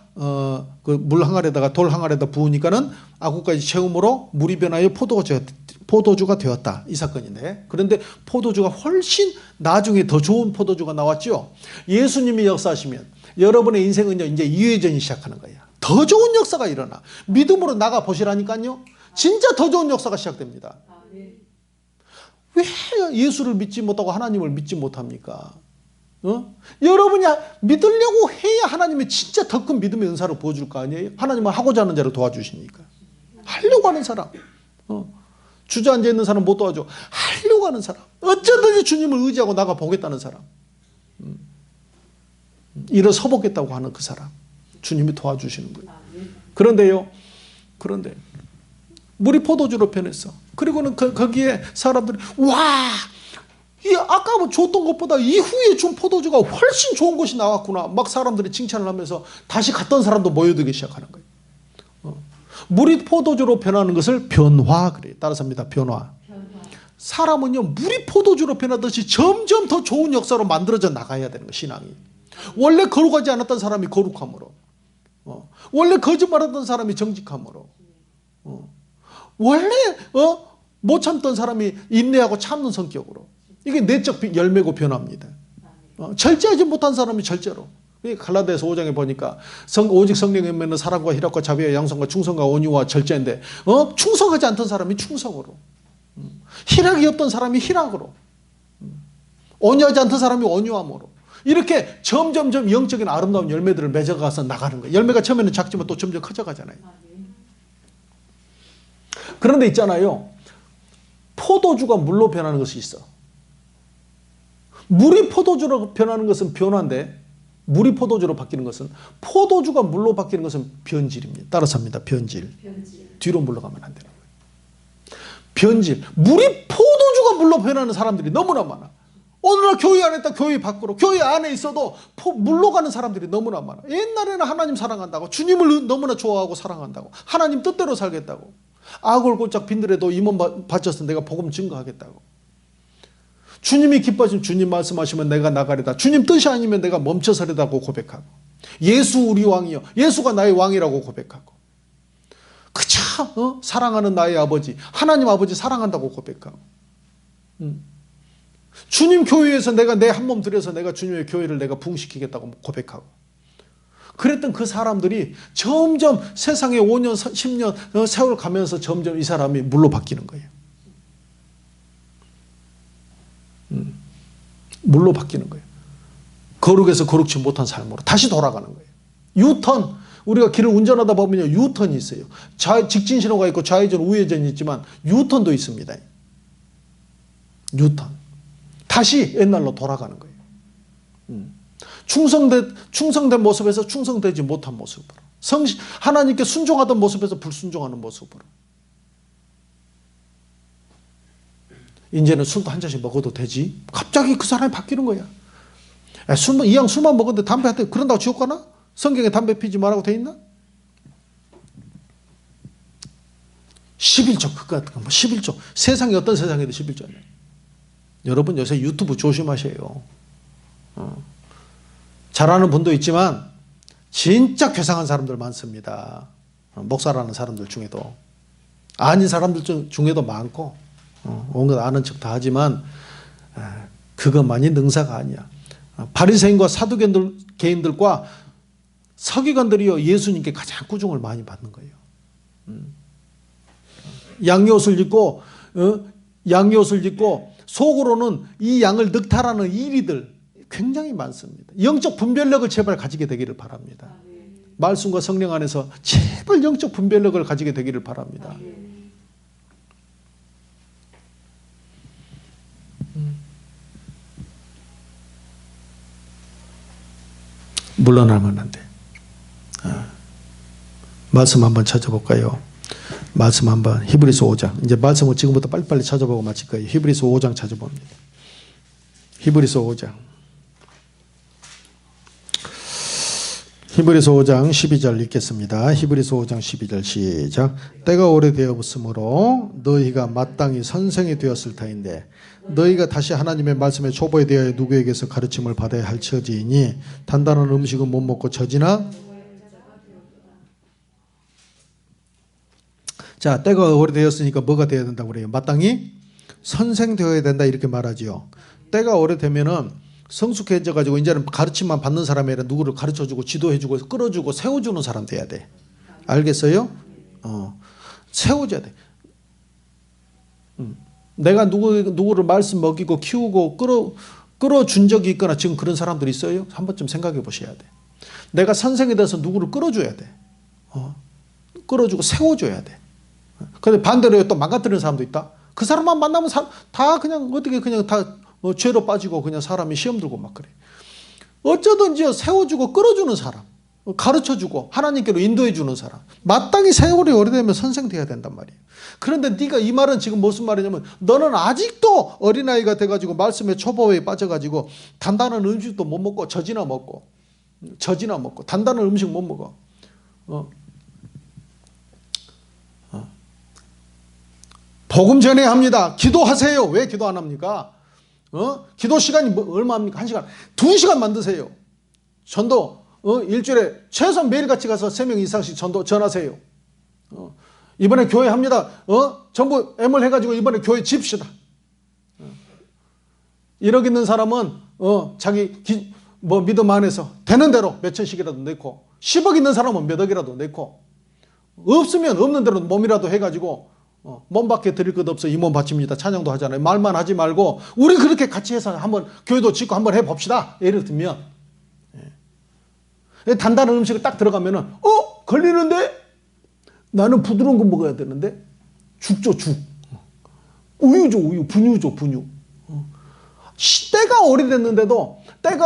그 물 항아리에다가 돌 항아리에다 부으니까는 아구까지 채움으로 물이 변하여 포도주가 되었다. 이 사건인데, 그런데 포도주가 훨씬 나중에 더 좋은 포도주가 나왔죠. 예수님이 역사하시면 여러분의 인생은요 이제 이회전이 시작하는 거야. 더 좋은 역사가 일어나. 믿음으로 나가 보시라니까요. 진짜 더 좋은 역사가 시작됩니다. 왜 예수를 믿지 못하고 하나님을 믿지 못합니까? 여러분이 믿으려고 해야 하나님이 진짜 더 큰 믿음의 은사를 보여줄 거 아니에요? 하나님은 하고자 하는 자를 도와주시니까. 하려고 하는 사람, 주저앉아 있는 사람 못 도와줘. 하려고 하는 사람, 어쩌든지 주님을 의지하고 나가 보겠다는 사람, 일어서 보겠다고 하는 그 사람, 주님이 도와주시는 거예요. 그런데 물이 포도주로 변했어. 그리고는 거기에 사람들이 와, 아까 뭐 줬던 것보다 이후에 준 포도주가 훨씬 좋은 것이 나왔구나. 막 사람들이 칭찬을 하면서 다시 갔던 사람도 모여들기 시작하는 거예요. 물이 포도주로 변하는 것을 변화 그래요. 따라서 합니다. 변화. 사람은요 물이 포도주로 변하듯이 점점 더 좋은 역사로 만들어져 나가야 되는 거예요. 신앙이. 원래 거룩하지 않았던 사람이 거룩함으로, 원래 거짓말하던 사람이 정직함으로, 원래 못 참던 사람이 인내하고 참는 성격으로. 이게 내적 열매고 변화입니다. 절제하지 못한 사람이 절제로. 갈라디아서 5장에 보니까 오직 성령에 있는 사랑과 희락과 자비와 양성과 충성과 온유와 절제인데, 충성하지 않던 사람이 충성으로, 희락이 없던 사람이 희락으로, 온유하지 않던 사람이 온유함으로, 이렇게 점점점 영적인 아름다운 열매들을 맺어가서 나가는 거예요. 열매가 처음에는 작지만 또 점점 커져가잖아요. 그런데 있잖아요, 포도주가 물로 변하는 것이 있어. 물이 포도주로 변하는 것은 변화인데, 물이 포도주로 바뀌는 것은, 포도주가 물로 바뀌는 것은 변질입니다. 따라서 합니다. 변질. 뒤로 물러가면 안 되는 거예요. 변질. 물이 포도주가 물로 변하는 사람들이 너무나 많아. 오늘날 교회 안에 있다 교회 밖으로, 교회 안에 있어도 물로 가는 사람들이 너무나 많아. 옛날에는 하나님 사랑한다고, 주님을 너무나 좋아하고 사랑한다고, 하나님 뜻대로 살겠다고, 악을 골짝 빈들에도 임원 바쳐서 내가 복음 증거하겠다고, 주님이 기뻐하시면 주님 말씀하시면 내가 나가리다, 주님 뜻이 아니면 내가 멈춰서리다고 고백하고, 예수 우리 왕이요, 예수가 나의 왕이라고 고백하고, 그저 사랑하는 나의 아버지, 하나님 아버지 사랑한다고 고백하고, 주님 교회에서 내가 내 한 몸 들여서 내가 주님의 교회를 내가 부흥시키겠다고 고백하고, 그랬던 그 사람들이 점점 세상에 5년, 10년 세월 가면서 점점 이 사람이 물로 바뀌는 거예요. 물로 바뀌는 거예요. 거룩에서 거룩지 못한 삶으로 다시 돌아가는 거예요. 유턴. 우리가 길을 운전하다 보면요, 유턴이 있어요. 직진 신호가 있고 좌회전, 우회전이 있지만 유턴도 있습니다. 유턴. 다시 옛날로 돌아가는 거예요. 충성된 모습에서 충성되지 못한 모습으로, 하나님께 순종하던 모습에서 불순종하는 모습으로. 이제는 술도 한 잔씩 먹어도 되지. 갑자기 그 사람이 바뀌는 거야. 이왕 술만 먹었는데 담배 한 대, 그런다고 지옥 가나? 성경에 담배 피지 말라고 돼 있나? 11조, 그거 같은 거, 11조. 세상이 어떤 세상에도 11조네. 여러분 요새 유튜브 조심하세요. 잘하는 분도 있지만 진짜 괴상한 사람들 많습니다. 목사라는 사람들 중에도, 아닌 사람들 중에도 많고, 온갖 아는 척 다 하지만 그것만이 능사가 아니야. 바리새인과 사두개인들과 서기관들이요, 예수님께 가장 꾸중을 많이 받는 거예요. 양옷을 입고 속으로는 이 양을 늑탈하는 이리들 굉장히 많습니다. 영적 분별력을 제발 가지게 되기를 바랍니다. 말씀과 성령 안에서 제발 영적 분별력을 가지게 되기를 바랍니다. 물러나면 안 돼. 말씀 한번 찾아볼까요? 말씀 한번 히브리서 5장. 이제 말씀을 지금부터 빨리빨리 찾아보고 마칠 거예요. 히브리서 5장 찾아봅니다. 히브리서 5장. 히브리서 5장 12절 읽겠습니다. 히브리서 5장 12절 시작. 때가 오래되었으므로 너희가 마땅히 선생이 되었을 터인데 너희가 다시 하나님의 말씀에 초보에 대하여 누구에게서 가르침을 받아야 할 처지이니 단단한 음식은 못 먹고 젖이나. 자, 때가 오래되었으니까 뭐가 되어야 된다고 그래요? 마땅히 선생 되어야 된다 이렇게 말하지요. 때가 오래되면은 성숙해져 가지고 이제는 가르침만 받는 사람이 아니라 누구를 가르쳐주고 지도해주고 끌어주고 세워주는 사람 돼야 돼. 알겠어요? 세워줘야 돼. 내가 누구를 말씀 먹이고 키우고 끌어준 적이 있거나 지금 그런 사람들이 있어요? 한 번쯤 생각해 보셔야 돼. 내가 선생이 돼서 누구를 끌어줘야 돼. 끌어주고 세워줘야 돼. 근데 반대로 또 망가뜨리는 사람도 있다. 그 사람만 만나면 다 그냥 어떻게 그냥 다 죄로 빠지고 그냥 사람이 시험 들고 막 그래. 어쩌든지 세워주고 끌어주는 사람, 가르쳐주고 하나님께로 인도해주는 사람, 마땅히 세월이 오래되면 선생 돼야 된단 말이에요. 그런데 네가 이 말은 지금 무슨 말이냐면 너는 아직도 어린아이가 돼가지고 말씀의 초보에 빠져가지고 단단한 음식도 못 먹고 젖이나 먹고 단단한 음식 못 먹어. 복음 전해야 합니다. 기도하세요. 왜 기도 안 합니까? 기도 시간이 얼마입니까? 1시간. 2시간 만드세요. 전도 일주일에 최소 매일같이 가서 3명 이상씩 전하세요. 이번에 교회 합니다. 전부 애물 해가지고 이번에 교회 집시다. 1억 있는 사람은 자기 믿음 안에서 되는 대로 몇 천씩이라도 내고 10억 있는 사람은 몇 억이라도 내고 없으면 없는 대로 몸이라도 해가지고 몸밖에 드릴 것 없어 이 몸 바칩니다. 찬양도 하잖아요. 말만 하지 말고 우리 그렇게 같이 해서 한번 교회도 짓고 한번 해봅시다. 예를 들면 단단한 음식을 딱 들어가면은 걸리는데 나는 부드러운 거 먹어야 되는데 죽 줘 죽. 우유 줘 우유. 분유 줘 분유. 때가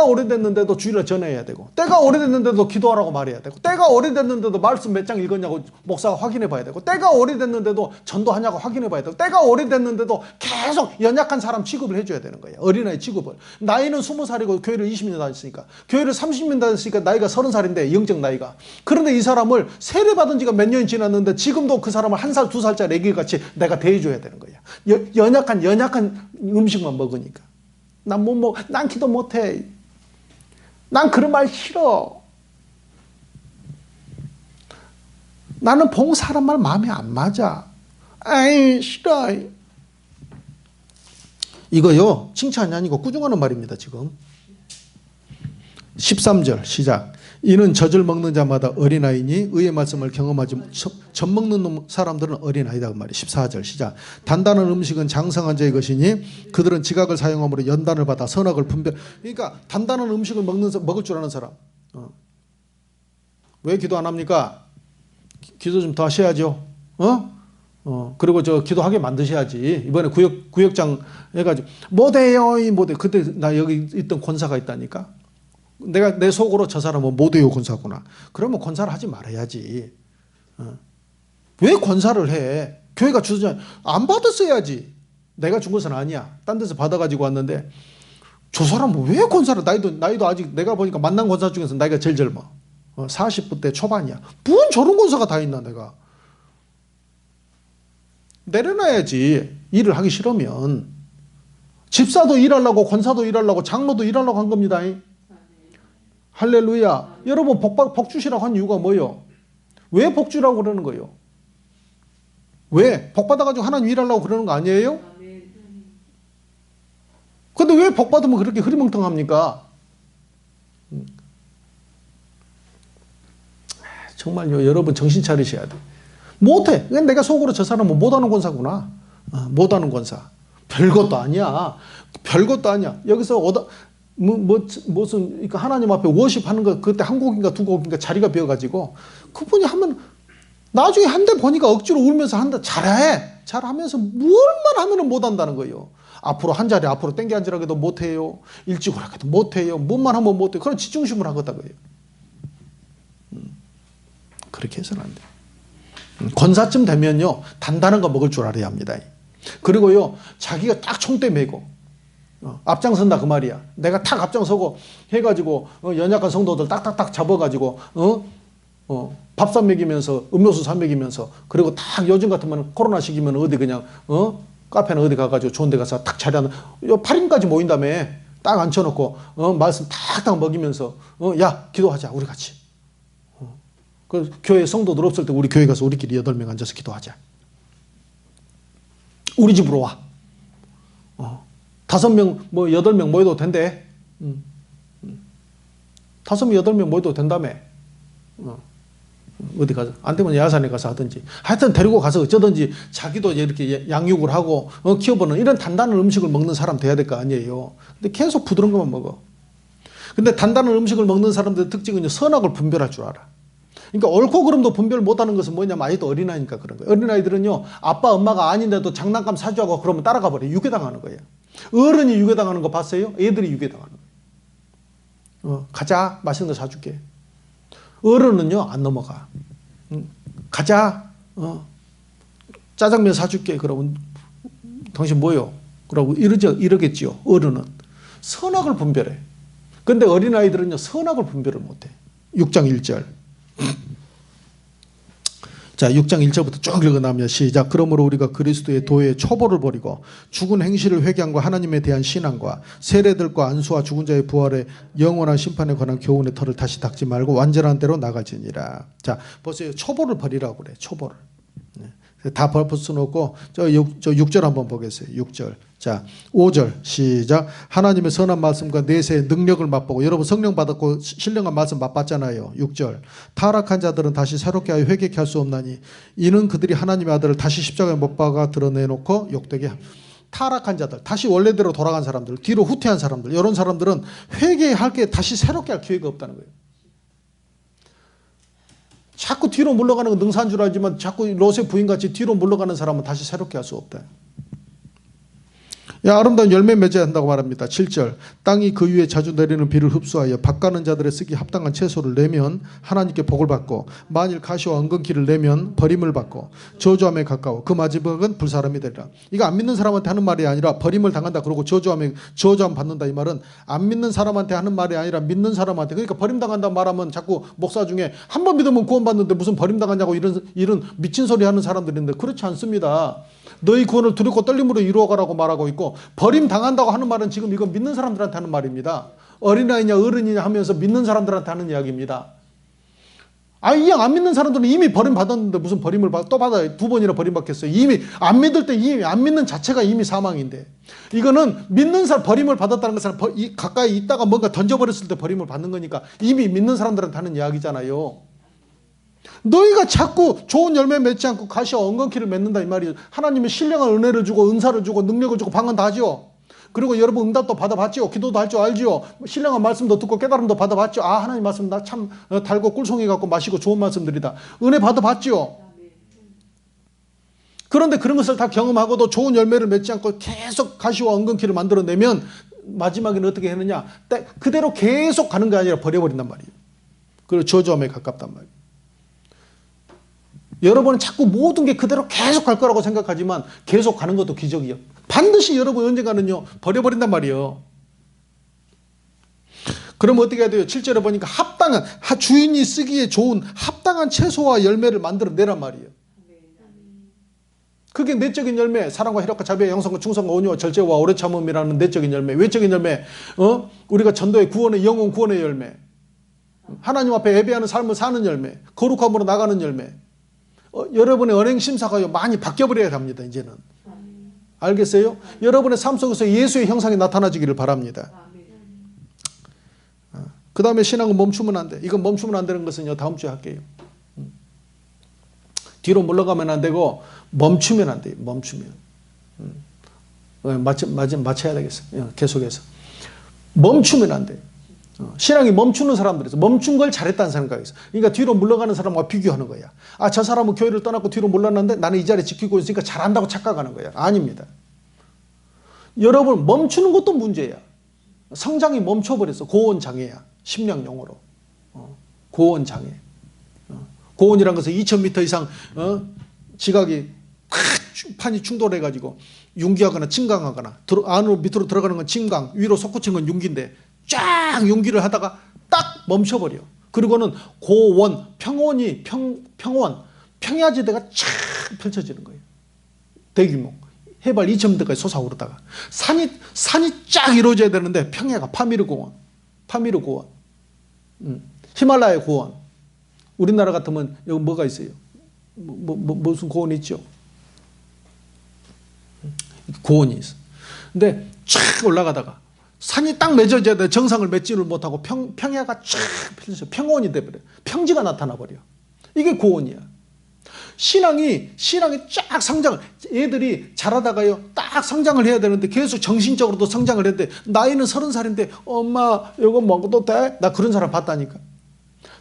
오래됐는데도 주일날 전해야 되고 때가 오래됐는데도 기도하라고 말해야 되고 때가 오래됐는데도 말씀 몇 장 읽었냐고 목사가 확인해 봐야 되고 때가 오래됐는데도 전도하냐고 확인해 봐야 되고 때가 오래됐는데도 계속 연약한 사람 취급을 해줘야 되는 거예요. 어린아이 취급을. 나이는 20살이고 교회를 20년 다녔으니까 교회를 30년 다녔으니까 나이가 30살인데 영적 나이가. 그런데 이 사람을 세례받은 지가 몇 년이 지났는데 지금도 그 사람을 1살 2살짜리 애기같이 내가 대해줘야 되는 거야. 연약한 음식만 먹으니까. 난 못 먹어. 난 기도 못해. 난 그런 말 싫어. 나는 봉 사람 말 마음에 안 맞아. 아이 싫어. 이거요 칭찬이 아니고 꾸중하는 말입니다. 지금 13절 시작. 이는 젖을 먹는 자마다 어린아이니 의의 말씀을 경험하지 젖 먹는 사람들은 어린아이다 그 말이에요. 14절 시작. 단단한 음식은 장성한 자의 것이니 그들은 지각을 사용함으로 연단을 받아 선악을 분별. 그러니까 단단한 음식을 먹을 줄 아는 사람. 왜 기도 안 합니까? 기도 좀 더 하셔야죠. 그리고 저 기도하게 만드셔야지. 이번에 구역장 해가지고 못해요 못해. 그때 나 여기 있던 권사가 있다니까. 내가 내 속으로 저 사람은 못해요 권사구나. 그러면 권사를 하지 말아야지. 왜 권사를 해? 교회가 주잖아. 안 받았어야지. 내가 준 것은 아니야. 딴 데서 받아가지고 왔는데 저 사람은 왜 권사를 나이도 아직 내가 보니까 만난 권사 중에서 나이가 제일 젊어. 40대 초반이야. 뭔 저런 권사가 다 있나 내가. 내려놔야지. 일을 하기 싫으면. 집사도 일하려고 권사도 일하려고 장로도 일하려고 한 겁니다. 할렐루야. 여러분 복 주시라고 한 이유가 뭐예요? 왜 복 주라고 그러는 거예요? 왜? 복 받아가지고 하나님 일하려고 그러는 거 아니에요? 근데 왜 복 받으면 그렇게 흐리멍텅합니까? 정말요. 여러분 정신 차리셔야 돼. 못해. 내가 속으로 저 사람은 못하는 권사구나. 못하는 권사. 별것도 아니야. 별것도 아니야. 여기서 무슨 그러니까 하나님 앞에 워십하는 거 그때 한 곡인가 두 곡인가 자리가 비어가지고 그분이 하면 나중에 한 대 보니까 억지로 울면서 한다. 잘하면서 뭘만 하면은 못한다는 거예요. 앞으로 한 자리 앞으로 땡겨 앉으라고 해도 못해요. 일찍 오라고 해도 못해요. 뭔만 하면 못해요. 그런 지중심을 하겠다 거예요. 그렇게 해서는 안 돼요. 권사쯤 되면요, 단단한 거 먹을 줄 알아야 합니다. 그리고요, 자기가 딱 총대 메고 앞장선다 그 말이야. 내가 탁 앞장서고 해가지고 연약한 성도들 딱딱딱 잡아가지고 밥사 먹이면서 음료수 사 먹이면서, 그리고 딱 요즘 같으면 코로나 시기면 어디 그냥 카페나 어디 가가지고 좋은 데 가서 딱 자리하는 8인까지 모인 다음에 딱 앉혀놓고 말씀 탁탁 먹이면서 야 기도하자 우리 같이. 그 교회 성도들 없을 때 우리 교회 가서 우리끼리 8명 앉아서 기도하자. 우리 집으로 와. 5명 뭐 8명 모여도 된대. 5명 8명 모여도 된다며. 어디 가서 안 되면 야산에 가서 하든지 하여튼 데리고 가서 어쩌든지 자기도 이렇게 양육을 하고 키워보는 이런 단단한 음식을 먹는 사람 돼야 될 거 아니에요. 근데 계속 부드러운 것만 먹어. 근데 단단한 음식을 먹는 사람들의 특징은 선악을 분별할 줄 알아. 그러니까 옳고 그름도 분별 못하는 것은 뭐냐면 아직도 어린아이니까 그런 거예요. 어린아이들은요, 아빠 엄마가 아닌데도 장난감 사주하고 그러면 따라가 버려요. 유괴당하는 거예요. 어른이 유괴당하는 거 봤어요? 애들이 유괴당하는 거예요. 가자, 맛있는 거 사줄게. 어른은요 안 넘어가. 가자, 짜장면 사줄게. 그러면 당신 뭐요? 그러고 이러겠지요. 어른은 선악을 분별해. 근데 어린아이들은요 선악을 분별을 못해. 6장 1절. 자, 6장 1절부터 쭉 읽어나면 시작. 그러므로 우리가 그리스도의 도에 초보를 버리고 죽은 행실을 회개함과 하나님에 대한 신앙과 세례들과 안수와 죽은 자의 부활에 영원한 심판에 관한 교훈의 털을 다시 닦지 말고 완전한 대로 나가지니라. 자, 보세요. 초보를 버리라고 그래. 초보를. 다 벌 수는 없고 저 6절 한번 보겠어요. 6절. 자, 5절 시작. 하나님의 선한 말씀과 내세의 능력을 맛보고, 여러분 성령 받았고 신령한 말씀 맛봤잖아요. 6절. 타락한 자들은 다시 새롭게 하여 회개케 할 수 없나니 이는 그들이 하나님의 아들을 다시 십자가에 못 박아 드러내놓고 욕되게 합니다. 타락한 자들, 다시 원래대로 돌아간 사람들, 뒤로 후퇴한 사람들, 이런 사람들은 회개할 게 다시 새롭게 할 기회가 없다는 거예요. 자꾸 뒤로 물러가는 건 능사인 줄 알지만 자꾸 롯의 부인같이 뒤로 물러가는 사람은 다시 새롭게 할 수 없다. 야, 아름다운 열매 맺어야 한다고 말합니다. 7절. 땅이 그 위에 자주 내리는 비를 흡수하여 밭가는 자들의 쓰기 합당한 채소를 내면 하나님께 복을 받고, 만일 가시와 엉겅퀴를 내면 버림을 받고 저주함에 가까워 그 마지막은 불사람이 되리라. 이거 안 믿는 사람한테 하는 말이 아니라 버림을 당한다 그러고 저주함 받는다, 이 말은 안 믿는 사람한테 하는 말이 아니라 믿는 사람한테. 그러니까 버림당한다 말하면 자꾸 목사 중에 한 번 믿으면 구원받는데 무슨 버림당하냐고 이런 미친 소리 하는 사람들인데, 그렇지 않습니다. 너희 구원을 두렵고 떨림으로 이루어가라고 말하고 있고, 버림당한다고 하는 말은 지금 이건 믿는 사람들한테 하는 말입니다. 어린아이냐 어른이냐 하면서 믿는 사람들한테 하는 이야기입니다. 이 양 안 믿는 사람들은 이미 버림받았는데 무슨 버림을 또 받아요. 2번이나 버림받겠어요. 이미 안 믿을 때 이미 안 믿는 자체가 이미 사망인데, 이거는 믿는 사람, 버림을 받았다는 것은 가까이 있다가 뭔가 던져버렸을 때 버림을 받는 거니까 이미 믿는 사람들한테 하는 이야기잖아요. 너희가 자꾸 좋은 열매 맺지 않고 가시와 엉겅퀴를 맺는다 이 말이에요. 하나님이 신령한 은혜를 주고 은사를 주고 능력을 주고 방언 다 하죠. 그리고 여러분 응답도 받아봤죠. 기도도 할 줄 알죠. 신령한 말씀도 듣고 깨달음도 받아봤죠. 하나님 말씀 나 참 달고 꿀송이 갖고 마시고 좋은 말씀들이다. 은혜 받아봤죠. 그런데 그런 것을 다 경험하고도 좋은 열매를 맺지 않고 계속 가시와 엉겅퀴를 만들어내면 마지막에는 어떻게 했느냐, 그대로 계속 가는 게 아니라 버려버린단 말이에요. 그리고 저주함에 가깝단 말이에요. 여러분은 자꾸 모든 게 그대로 계속 갈 거라고 생각하지만 계속 가는 것도 기적이에요. 반드시 여러분 언젠가는요 버려버린단 말이에요. 그럼 어떻게 해야 돼요? 7절에 보니까 합당한, 주인이 쓰기에 좋은 합당한 채소와 열매를 만들어내란 말이에요. 그게 내적인 열매, 사랑과 희락과 자비와 양성과 충성과 온유와 절제와 오래 참음이라는 내적인 열매. 외적인 열매, 우리가 전도의 구원의 영혼 구원의 열매, 하나님 앞에 예배하는 삶을 사는 열매, 거룩함으로 나가는 열매. 여러분의 언행 심사가 많이 바뀌어버려야 합니다. 이제는 알겠어요? 여러분의 삶 속에서 예수의 형상이 나타나지기를 바랍니다. 그 다음에 신앙은 멈추면 안 돼. 이건 멈추면 안 되는 것은요 다음 주에 할게요. 뒤로 물러가면 안 되고 멈추면 안 돼요. 멈추면 맞춰야 되겠어요. 계속해서 멈추면 안 돼요. 신앙이 멈추는 사람들에서 멈춘 걸 잘했다는 생각에서, 그러니까 뒤로 물러가는 사람과 비교하는 거야. 저 사람은 교회를 떠났고 뒤로 물러났는데 나는 이 자리에 지키고 있으니까 잘한다고 착각하는 거야. 아닙니다. 여러분 멈추는 것도 문제야. 성장이 멈춰버렸어. 고원장애야. 심령 용어로 고원장애. 고온이란 것은 2000m 이상 지각이 판이 충돌해가지고 융기하거나 침강하거나 안으로 밑으로 들어가는 건 침강, 위로 솟구친 건 융기인데 쫙 융기를 하다가 딱 멈춰버려. 그리고는 고원, 평야지대가 쫙 펼쳐지는 거예요. 대규모 해발 2000m까지 솟아오르다가 산이 쫙 이루어져야 되는데 평야가 파미르 고원, 히말라야 고원. 우리나라 같으면 여기 뭐가 있어요? 무슨 고원이 있죠? 고원이 있어. 근데 쫙 올라가다가 산이 딱 맺어져야 돼. 정상을 맺지를 못하고 평야가 쫙 펼쳐져 평원이 돼버려. 평지가 나타나버려. 이게 고원이야. 신앙이 쫙 성장을, 애들이 자라다가요 딱 성장을 해야 되는데 계속 정신적으로도 성장을 해야 돼. 나이는 30살인데 엄마 이거 먹어도 돼? 나 그런 사람 봤다니까.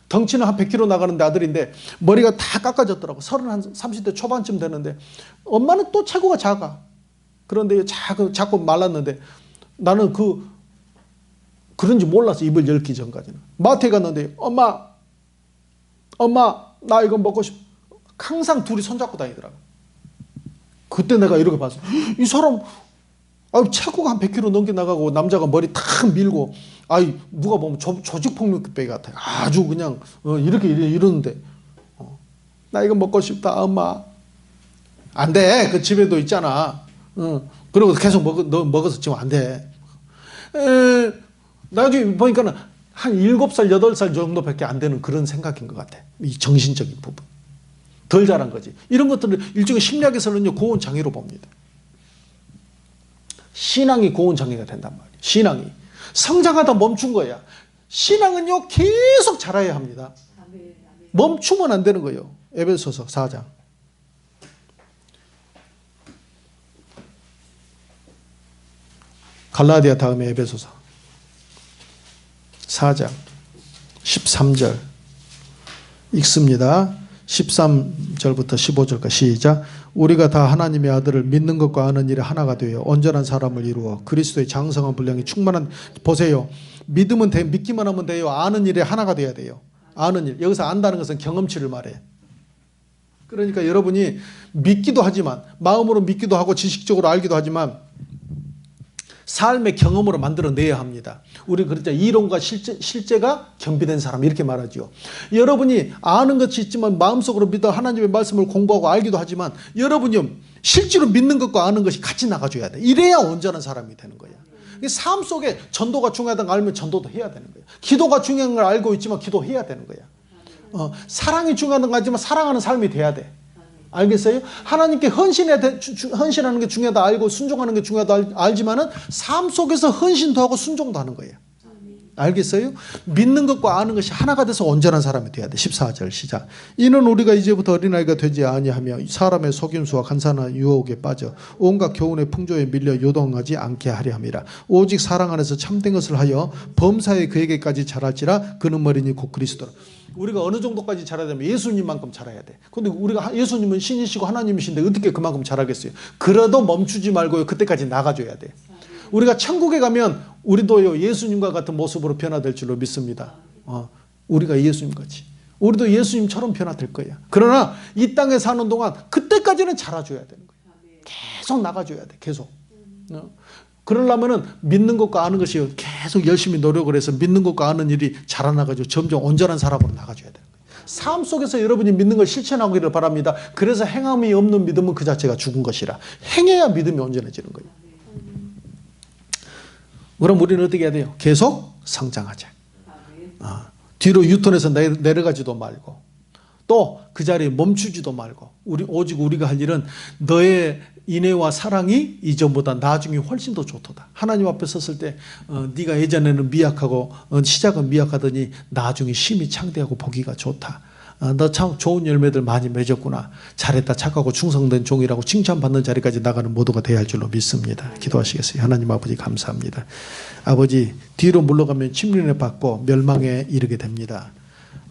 덩치는 한 100kg 나가는데 아들인데 머리가 다 깎아졌더라고. 30대 초반쯤 되는데 엄마는 또 체구가 작아. 그런데 자꾸 말랐는데 나는 그런지 몰랐어. 입을 열기 전까지는. 마트에 갔는데 엄마 나 이거 먹고 싶어. 항상 둘이 손잡고 다니더라고. 그때 내가 이렇게 봤어. 이 사람 체구가 한 100kg 넘게 나가고 남자가 머리 탁 밀고 누가 보면 조직폭력배 같아. 아주 그냥 이렇게 이러는데 나 이거 먹고 싶다 엄마. 안 돼. 그 집에도 있잖아. 그리고 계속 먹어서 지금 안 돼. 나중에 보니까는 한 7살, 8살 정도밖에 안 되는 그런 생각인 것 같아. 이 정신적인 부분. 덜 자란 거지. 이런 것들을 일종의 심리학에서는요, 고온장애로 봅니다. 신앙이 고온장애가 된단 말이에요. 신앙이. 성장하다 멈춘 거야. 신앙은요, 계속 자라야 합니다. 멈추면 안 되는 거예요. 에베소서 4장. 갈라디아 다음에 에베소서 4장 13절 읽습니다. 13절부터 15절까지 시작. 우리가 다 하나님의 아들을 믿는 것과 아는 일에 하나가 되어 온전한 사람을 이루어 그리스도의 장성한 분량이 충만한. 보세요. 믿으면 돼. 믿기만 하면 돼요. 아는 일에 하나가 돼야 돼요. 아는 일. 여기서 안다는 것은 경험치를 말해. 그러니까 여러분이 믿기도 하지만, 마음으로 믿기도 하고 지식적으로 알기도 하지만 삶의 경험으로 만들어내야 합니다. 우리 그랬죠. 이론과 실제가 겸비된 사람 이렇게 말하죠. 여러분이 아는 것이 있지만 마음속으로 믿어 하나님의 말씀을 공부하고 알기도 하지만 여러분이 실제로 믿는 것과 아는 것이 같이 나가줘야 돼. 이래야 온전한 사람이 되는 거야. 삶 속에 전도가 중요하다는 걸 알면 전도도 해야 되는 거야. 기도가 중요한 걸 알고 있지만 기도해야 되는 거야. 사랑이 중요하다는 걸 알지만 사랑하는 삶이 돼야 돼. 알겠어요? 하나님께 헌신하는 게 중요하다 알고 순종하는 게 중요하다 알지만은 삶 속에서 헌신도 하고 순종도 하는 거예요. 알겠어요? 믿는 것과 아는 것이 하나가 돼서 온전한 사람이 돼야 돼. 14절 시작. 이는 우리가 이제부터 어린아이가 되지 아니하며 사람의 속임수와 간사한 유혹에 빠져 온갖 교훈의 풍조에 밀려 요동하지 않게 하려 함이라. 오직 사랑 안에서 참된 것을 하여 범사에 그에게까지 자랄지라. 그는 머리니 곧 그리스도라. 우리가 어느 정도까지 자라야 되면 예수님만큼 자라야 돼. 근데 우리가 예수님은 신이시고 하나님이신데 어떻게 그만큼 자라겠어요? 그래도 멈추지 말고요. 그때까지 나가줘야 돼. 우리가 천국에 가면 우리도요 예수님과 같은 모습으로 변화될 줄로 믿습니다. 우리가 예수님같이. 우리도 예수님처럼 변화될 거야. 그러나 이 땅에 사는 동안 그때까지는 자라줘야 되는 거야. 계속 나가줘야 돼. 계속. 그러려면은 믿는 것과 아는 것이 계속 열심히 노력을 해서 믿는 것과 아는 일이 자라나가지고 점점 온전한 사람으로 나가줘야 돼요. 삶 속에서 여러분이 믿는 걸 실천하기를 바랍니다. 그래서 행함이 없는 믿음은 그 자체가 죽은 것이라. 행해야 믿음이 온전해지는 거예요. 그럼 우리는 어떻게 해야 돼요? 계속 성장하자. 뒤로 유턴해서 내려가지도 말고 또 그 자리에 멈추지도 말고 오직 우리가 할 일은 너의 인애와 사랑이 이전보다 나중에 훨씬 더 좋도다. 하나님 앞에 섰을 때 네가 예전에는 미약하고 시작은 미약하더니 나중에 심히 창대하고 보기가 좋다. 너 참 좋은 열매들 많이 맺었구나. 잘했다. 착하고 충성된 종이라고 칭찬받는 자리까지 나가는 모두가 되어야 할 줄로 믿습니다. 기도하시겠어요? 하나님 아버지 감사합니다. 아버지 뒤로 물러가면 침륜에 받고 멸망에 이르게 됩니다.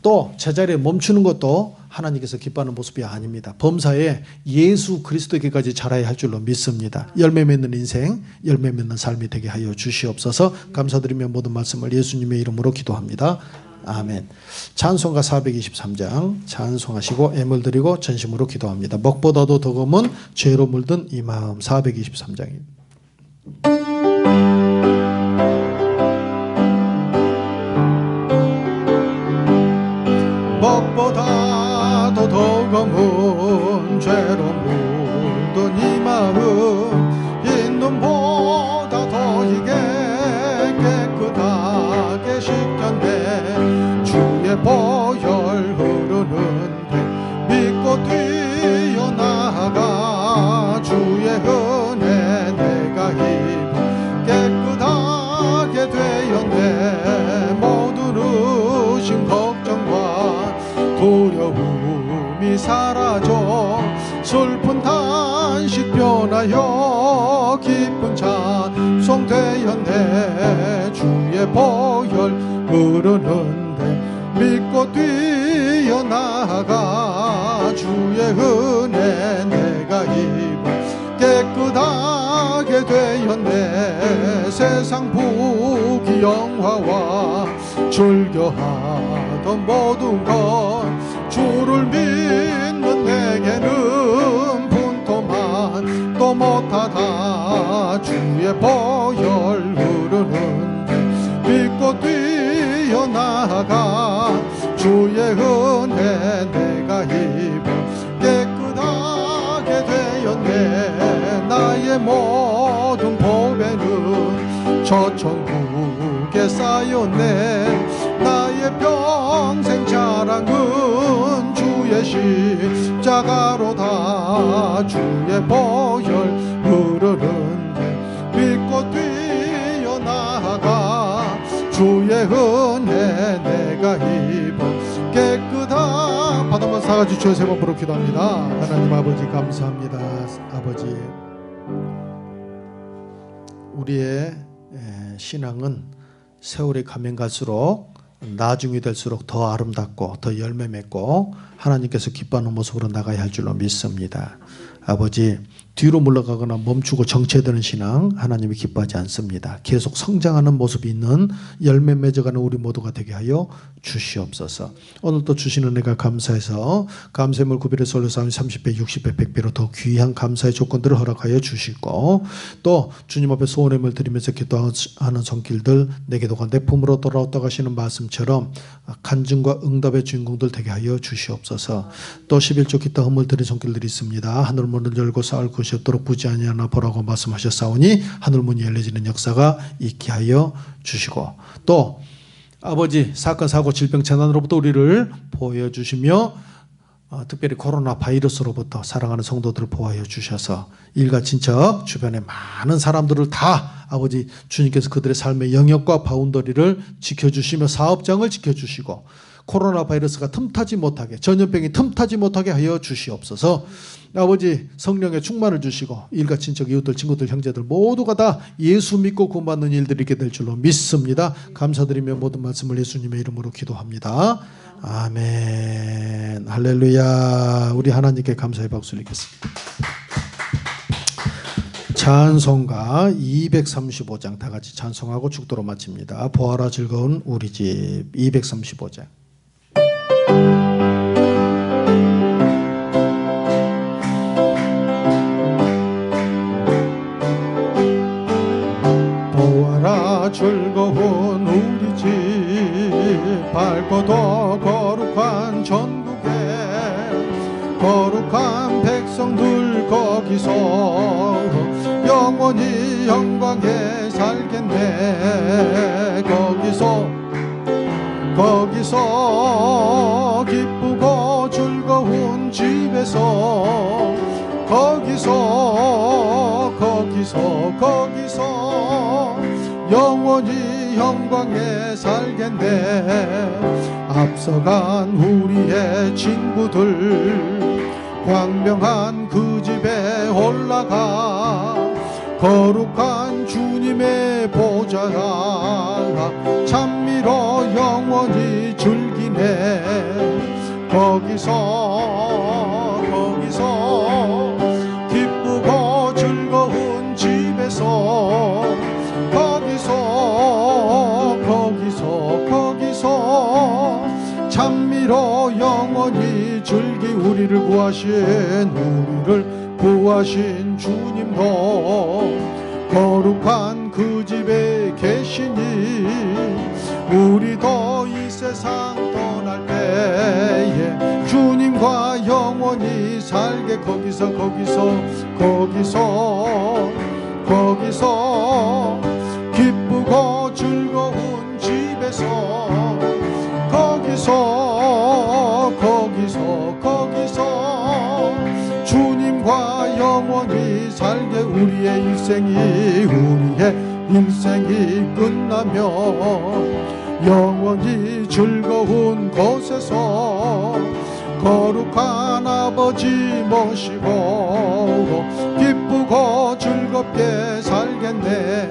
또 제자리에 멈추는 것도 하나님께서 기뻐하는 모습이 아닙니다. 범사에 예수 그리스도에게까지 자라야 할 줄로 믿습니다. 열매 맺는 인생, 열매 맺는 삶이 되게 하여 주시옵소서. 감사드리며 모든 말씀을 예수님의 이름으로 기도합니다. 아멘. 찬송가 423장 찬송하시고 애물 드리고 전심으로 기도합니다. 먹보다도 더 검은 죄로 물든 이 마음 423장입니다. 먹보다도 더 검은 죄로 물든 이 마음 흰 눈보다 더 희게 깨끗하게 씻겼네 주의 보혈 흐르는데 믿고 뛰어나가 주의 은혜 내가 입어 깨끗하게 되었네 모든 의심 걱정과 두려움이 사라져 슬픈 탄식 변하여 기쁜 찬송 되었네 주의 보혈 흐르는데 믿고 뛰어나가 주의 은혜 내가 입어 깨끗하게 되었네 세상 부귀영화와 즐겨하던 모든 것 주를 믿는 내게는 분토만 또 못하다 주의 보혈 흐르는데 믿고 뛰어나가 주의 은혜 내가 입어 깨끗하게 되었네 나의 모든 보배는 저 천국에 쌓였네 나의 평생 자랑은 주의 십자가로다 주의 보혈 흐르는데 믿고 뛰어나가 주의 은혜 내가 입어 깨끗한 바다만 사가지 주여 세 번 부르 기도합니다. 하나님 아버지 감사합니다. 아버지 우리의 신앙은 세월이 가면 갈수록 나중이 될수록 더 아름답고 더 열매 맺고 하나님께서 기뻐하는 모습으로 나가야 할 줄로 믿습니다. 아버지 뒤로 물러가거나 멈추고 정체되는 신앙 하나님이 기뻐하지 않습니다. 계속 성장하는 모습이 있는 열매 맺어가는 우리 모두가 되게 하여 주시옵소서. 오늘도 주시는 은혜가 감사해서 감사의 구별해서 올려서 30배 60배 100배로 더 귀한 감사의 조건들을 허락하여 주시고 또 주님 앞에 소원함을 드리면서 기도하는 손길들 내게도 내 품으로 돌아왔다고 하시는 말씀처럼 간증과 응답의 주인공들 되게 하여 주시옵소서. 또 11조 기타 헌물 드린 손길들이 있습니다. 하늘 문을 열고 쌓을 것이 없도록 부지 아니하나 보라고 말씀하셨사오니 하늘 문이 열려지는 역사가 있게 하여 주시고 또 아버지 사건 사고 질병 재난으로부터 우리를 보호해 주시며 특별히 코로나 바이러스로부터 사랑하는 성도들을 보호하여 주셔서 일가 친척 주변에 많은 사람들을 다 아버지 주님께서 그들의 삶의 영역과 바운더리를 지켜주시며 사업장을 지켜주시고 코로나 바이러스가 틈타지 못하게 전염병이 틈타지 못하게 하여 주시옵소서. 아버지 성령의 충만을 주시고 일가 친척 이웃들 친구들 형제들 모두가 다 예수 믿고 구원받는 일들이 있게 될 줄로 믿습니다. 감사드리며 모든 말씀을 예수님의 이름으로 기도합니다. 아멘. 할렐루야. 우리 하나님께 감사의 박수를 드리겠습니다. 찬송가 235장 다 같이 찬송하고 축도로 마칩니다. 보아라 즐거운 우리 집 235장. 보아라 즐거운 우리 집 밝고도 거룩한 전국에 거룩한 백성들 거기서 영원히 영광에 살겠네. 거기서 기쁘고 즐거운 집에서 거기서 영원히 영광에 살겠네. 앞서간 우리의 친구들 광명한 그 집에 올라가 거룩한 주님의 보좌가 찬미로 영원히 즐기네. 거기서 기쁘고 즐거운 집에서 거기서 영원히 즐기 우리를 구하신 주님도 거룩한 그 집에 계시니 우리도 이 세상 떠날 때에 주님과 영원히 살게 거기서 기쁘고 즐거운 집에서 거기서 주님과 영원히 살게 우리의 일생이 끝나면 영원히 즐거운 곳에서 거룩한 아버지 모시고 기쁘고 즐겁게 살겠네.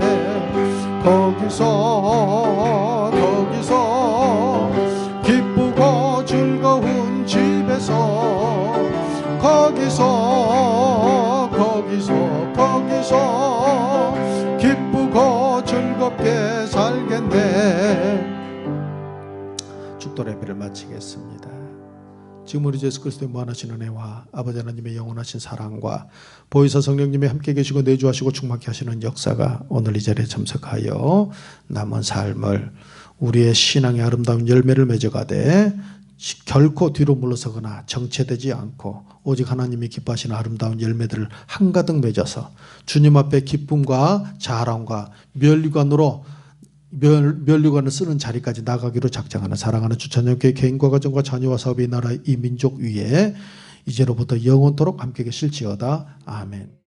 거기서 기쁘고 즐거운 집에서 거기서 기쁘고 즐겁게 살겠네. 축도 예배를 마치겠습니다. 지금 우리 예수 그리스도의 무한하신 은혜와 아버지 하나님의 영원하신 사랑과 보혜사 성령님이 함께 계시고 내주하시고 충만케 하시는 역사가 오늘 이 자리에 참석하여 남은 삶을 우리의 신앙의 아름다운 열매를 맺어가되 결코 뒤로 물러서거나 정체되지 않고 오직 하나님이 기뻐하시는 아름다운 열매들을 한가득 맺어서 주님 앞에 기쁨과 자랑과 면류관을 쓰는 자리까지 나가기로 작정하는 사랑하는 주찬영교회 개인과 가정과 자녀와 사업의 나라 이 민족 위에 이제로부터 영원토록 함께 계실지어다. 아멘.